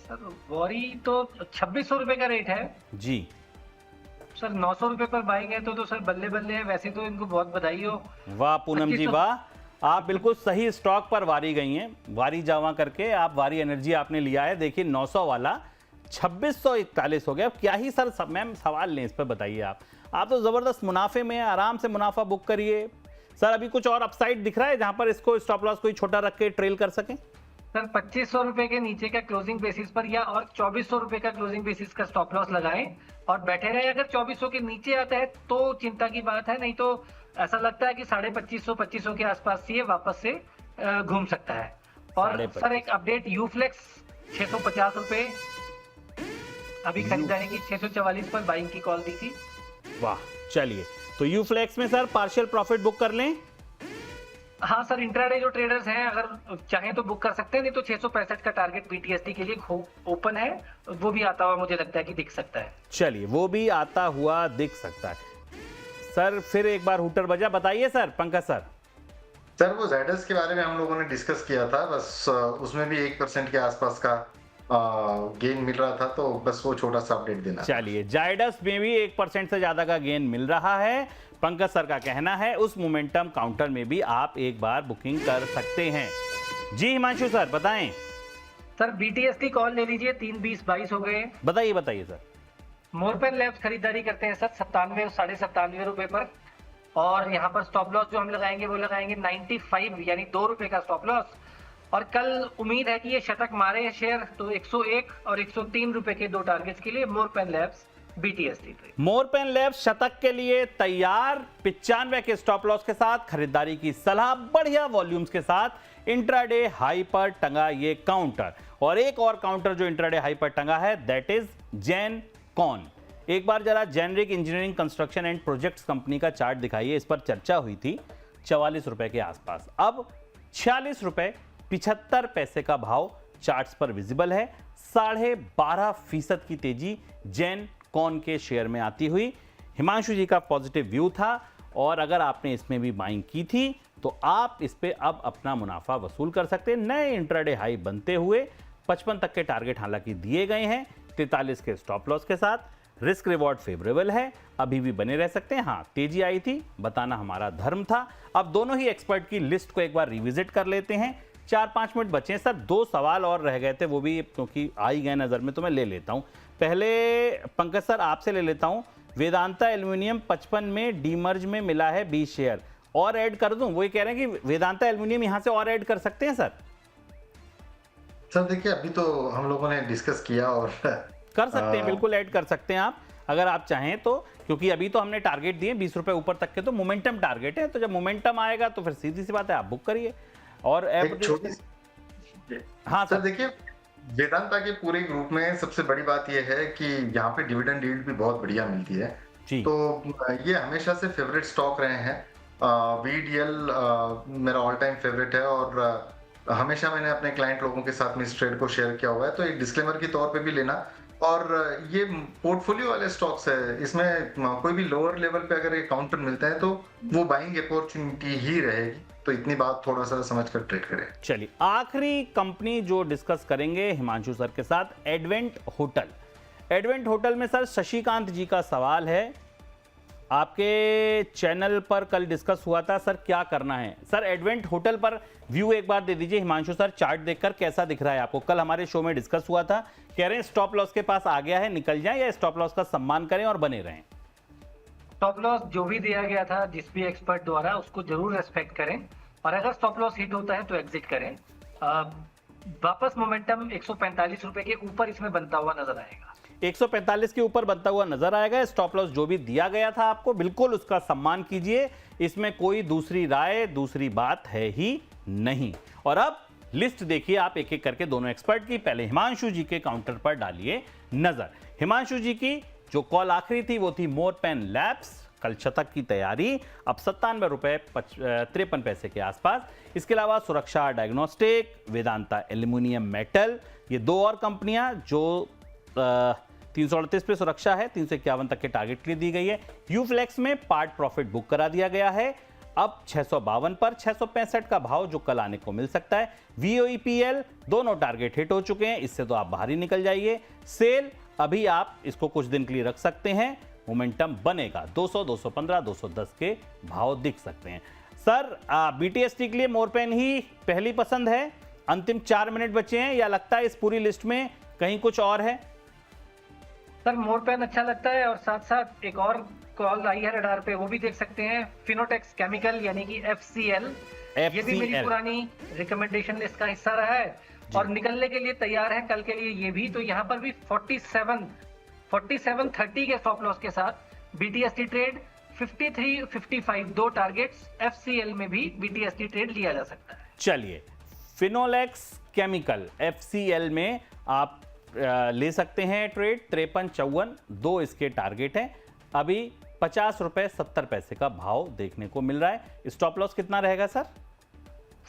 सर वॉरी तो 2600 रुपए का रेट है जी। सर 900 रुपए पर बाइंग है तो सर बल्ले बल्ले है। वैसे तो इनको बहुत बधाई हो। वाह पूनम जी वाह, आप बिल्कुल सही स्टॉक पर वारी गई हैं। वारी जावा करके आप वारी एनर्जी आपने लिया है। देखिए 900 वाला 2641 हो गया। अब क्या ही सर मैम सवाल लें इस पर, बताइए आप तो जबरदस्त मुनाफे में हैं, आराम से मुनाफा बुक करिए। सर अभी कुछ और अपसाइड दिख रहा है जहां पर इसको स्टॉप लॉस कोई छोटा रख के ट्रेल कर सके? सर 2500 रुपए के नीचे का क्लोजिंग बेसिस पर या और 2400 रुपए का क्लोजिंग बेसिस का स्टॉप लॉस लगाएं और बैठे रहे। अगर 2400 के नीचे आता है तो चिंता की बात है, नहीं तो ऐसा लगता है कि 2500 के आसपास ये वापस से घूम सकता है। और 2500 सर एक अपडेट, यूफ्लेक्स 650 रुपए अभी खरीदारी की, 644 पर बाइंग की कॉल दी थी। वाह, चलिए तो यूफ्लेक्स में सर पार्शियल प्रॉफिट बुक कर लें। हाँ सर, इंट्राडे जो ट्रेडर्स हैं अगर चाहें तो बुक कर सकते हैं, नहीं तो 665 का टारगेट बीटीएसटी के लिए ओपन है, वो भी आता हुआ मुझे लगता है कि दिख सकता है। चलिए वो भी आता हुआ दिख सकता है। सर फिर एक बार हुटर बजा, बताइए सर। पंकज सर सर वो ज़ायडस के बारे में हम लोगों ने डिस्कस किया था, बस उसमें भी 1% के आसपास का गेन मिल रहा था, तो बस वो छोटा सा अपडेट देना। चलिए जायडस में भी 1% से ज्यादा का गेन मिल रहा है। पंकज सर का कहना है उस मोमेंटम काउंटर में भी आप एक बार बुकिंग कर सकते हैं। जी हिमांशु सर बताएं। सर बीटीएसटी कॉल ले लीजिए, 3.20-22 हो गए। बताइए सर। मोरपेन लैब्स खरीदारी करते हैं सर 97 और 97.5 रुपए पर, और यहाँ पर स्टॉप लॉस जो हम लगाएंगे वो लगाएंगे 95 यानी 2 रुपए का स्टॉप लॉस। और कल उम्मीद है कि ये शतक मारे शेयर, तो 101 और 103 रुपए के दो टारगेट्स के लिए मोरपेन लैब्स बीटीएसटी पे। मोरपेन लैब्स शतक के लिए तैयार, 95 के स्टॉप लॉस के साथ खरीदारी की सलाह, बढ़िया वॉल्यूम्स के साथ इंट्राडे हाई पर टंगा ये काउंटर। और एक और काउंटर जो इंट्राडे हाई पर टंगा है दैट इज जेन कॉन। एक बार जरा generic engineering construction and projects company का चार्ट दिखाइए। इस पर चर्चा हुई थी 44 रुपए के आसपास, अब 46 रुपए 75 पैसे का भाव चार्ट्स पर विजिबल है। 12.5% की तेजी जेन कॉन के शेयर में आती हुई। हिमांशु जी का पॉजिटिव व्यू था और अगर आपने इसमें भी बाइंग की थी तो आप इस पे अब अपना मुनाफा वसूल कर सकते हैं। नए इंट्राडे हाई बनते हुए 55 तक के टारगेट हालांकि दिए गए हैं, 43 के स्टॉप लॉस के साथ। रिस्क रिवॉर्ड फेवरेबल है, अभी भी बने रह सकते हैं। हाँ तेजी आई थी, बताना हमारा धर्म था। अब दोनों ही एक्सपर्ट की लिस्ट को एक बार रिविजिट कर लेते हैं। 4-5 मिनट बचे हैं सर, 2 सवाल और रह गए थे, वो भी क्योंकि आ ही गए नजर में तो मैं ले लेता हूं। पहले पंकज सर आपसे ले लेता हूं। वेदांता एल्युमिनियम 55 में डीमर्ज में मिला है 20 शेयर, और ऐड कर दूं? वो ये कह रहे हैं कि वेदांता एल्युमिनियम यहां से और ऐड कर सकते हैं सर? सर देखिए अभी तो हम लोगों ने डिस्कस किया और कर सकते हैं, बिल्कुल ऐड कर सकते हैं आप अगर आप चाहें तो, क्योंकि अभी तो हमने टारगेट दिए 20 रुपए ऊपर तक के, तो मोमेंटम टारगेट है, तो जब मोमेंटम आएगा तो फिर सीधी सी बात है आप बुक करिए। और एक छोटी हाँ सर देखिए वेदांता के पूरे ग्रुप में सबसे बड़ी बात यह है कि यहाँ पे डिविडेंड यील्ड भी बहुत बढ़िया मिलती है जी। तो ये हमेशा से फेवरेट स्टॉक रहे हैं। वीडीएल मेरा ऑल टाइम फेवरेट है और हमेशा मैंने अपने क्लाइंट लोगों के साथ में इस ट्रेड को शेयर किया हुआ है, तो एक डिस्क्लेमर के तौर पे भी लेना। और ये पोर्टफोलियो वाले स्टॉक्स है, इसमें कोई भी लोअर लेवल पे अगर ये काउंटर मिलता है तो वो बाइंग अपॉर्चुनिटी ही रहेगी, तो इतनी बात थोड़ा सा समझ कर ट्रेड करें। चलिए आखिरी कंपनी जो डिस्कस करेंगे हिमांशु सर के साथ, एडवेंट होटल। एडवेंट होटल में सर शशिकांत जी का सवाल है, आपके चैनल पर कल डिस्कस हुआ था सर क्या करना है? सर एडवेंट होटल पर व्यू एक बार दे दीजिए हिमांशु सर, चार्ट देखकर कैसा दिख रहा है आपको? कल हमारे शो में डिस्कस हुआ था, कह रहे हैं स्टॉप लॉस के पास आ गया है, निकल जाएं या स्टॉप लॉस का सम्मान करें और बने रहें? स्टॉप लॉस जो भी दिया गया था जिस भी एक्सपर्ट द्वारा उसको जरूर रेस्पेक्ट करें, और अगर स्टॉप लॉस हिट होता है तो एग्जिट करें। वापस मोमेंटम 145 रुपए के ऊपर इसमें बनता हुआ नजर आएगा, 145 के ऊपर बनता हुआ नजर आएगा। स्टॉप लॉस जो भी दिया गया था आपको बिल्कुल उसका सम्मान कीजिए, इसमें कोई दूसरी राय दूसरी बात है ही नहीं। और अब लिस्ट देखिए आप एक एक करके दोनों एक्सपर्ट की। पहले हिमांशु जी के काउंटर पर डालिए नजर। हिमांशु जी की जो कॉल आखिरी थी वो थी मोरपेन लैब्स, कल शतक की तैयारी, अब 97 रुपए 53 पैसे के आसपास। इसके अलावा सुरक्षा डायग्नोस्टिक, वेदांता एल्यूमिनियम मेटल, ये दो और कंपनियां जो 338 पे सुरक्षा है, 351 तक के टारगेट के लिए दी गई है। यूफ्लेक्स में पार्ट प्रॉफिट बुक करा दिया गया है, अब 652 पर 665 का भाव जो कल आने को मिल सकता है। VOEPL दोनों टारगेट हिट हो चुके हैं, इससे तो आप बाहर ही निकल जाइए। सेल अभी आप इसको कुछ दिन के लिए रख सकते हैं, मोमेंटम बनेगा, 200, 215, 210 के भाव दिख सकते हैं। सर BTST के लिए मोरपेन ही पहली पसंद है। अंतिम 4 मिनट बचे हैं, या लगता है इस पूरी लिस्ट में कहीं कुछ और है? सर मोरपैन अच्छा लगता है, और साथ साथ एक और कॉल आई है रडार पे, वो भी देख सकते हैं, फिनोटेक्स केमिकल यानी कि FCL। ये भी मेरी FCL पुरानी रिकमेंडेशन लिस्ट का हिस्सा रहा है और निकलने के लिए तैयार है कल के लिए ये भी। तो यहाँ पर भी 4730 के स्टॉप लॉस के साथ BTST ट्रेड, 53-55 दो टारगेट्स, FCL में भी BTST ट्रेड लिया जा सकता है। चलिए, फिनोलेक्स केमिकल FCL में आप ले सकते हैं ट्रेड। 53-54 दो इसके टारगेट हैं। अभी 50 रुपए 70 पैसे का भाव देखने को मिल रहा है। स्टॉप लॉस कितना रहेगा सर?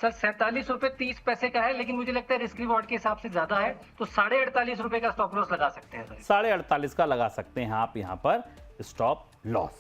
सर 47 रुपए 30 पैसे का है, लेकिन मुझे लगता है रिस्क रिवॉर्ड के हिसाब से ज्यादा है, तो 48.5 रुपए का स्टॉप लॉस लगा सकते हैं सर। 48.5 का लगा सकते हैं आप यहां पर स्टॉप लॉस।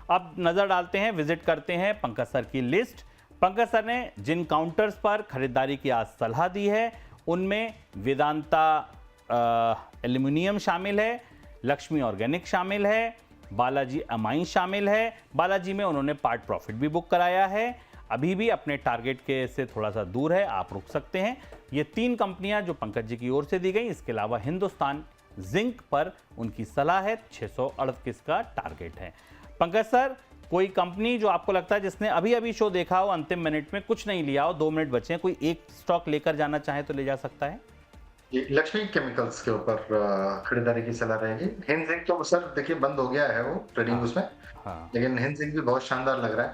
अब नजर डालते हैं, विजिट करते हैं पंकज सर की लिस्ट। पंकज सर ने जिन काउंटर्स पर खरीदारी की आज सलाह दी है उनमें वेदांता एल्यूमिनियम शामिल है, लक्ष्मी ऑर्गेनिक शामिल है, बालाजी अमाइन शामिल है। बालाजी में उन्होंने पार्ट प्रॉफिट भी बुक कराया है, अभी भी अपने टारगेट के से थोड़ा सा दूर है, आप रुक सकते हैं। ये 3 कंपनियां जो पंकज जी की ओर से दी गई। इसके अलावा हिंदुस्तान जिंक पर उनकी सलाह है, 638 का टारगेट है। पंकज सर, कोई कंपनी जो आपको लगता है जिसने अभी अभी शो देखा हो, अंतिम मिनट में कुछ नहीं लिया हो, 2 मिनट बचे हैं, कोई एक स्टॉक लेकर जाना चाहे तो ले जा सकता है? लक्ष्मी केमिकल्स के ऊपर खरीदारी की सलाह रहेगी। हिंद तो सर देखिए बंद हो गया है वो ट्रेडिंग उसमें, हाँ। लेकिन हिंद भी बहुत शानदार लग रहा है।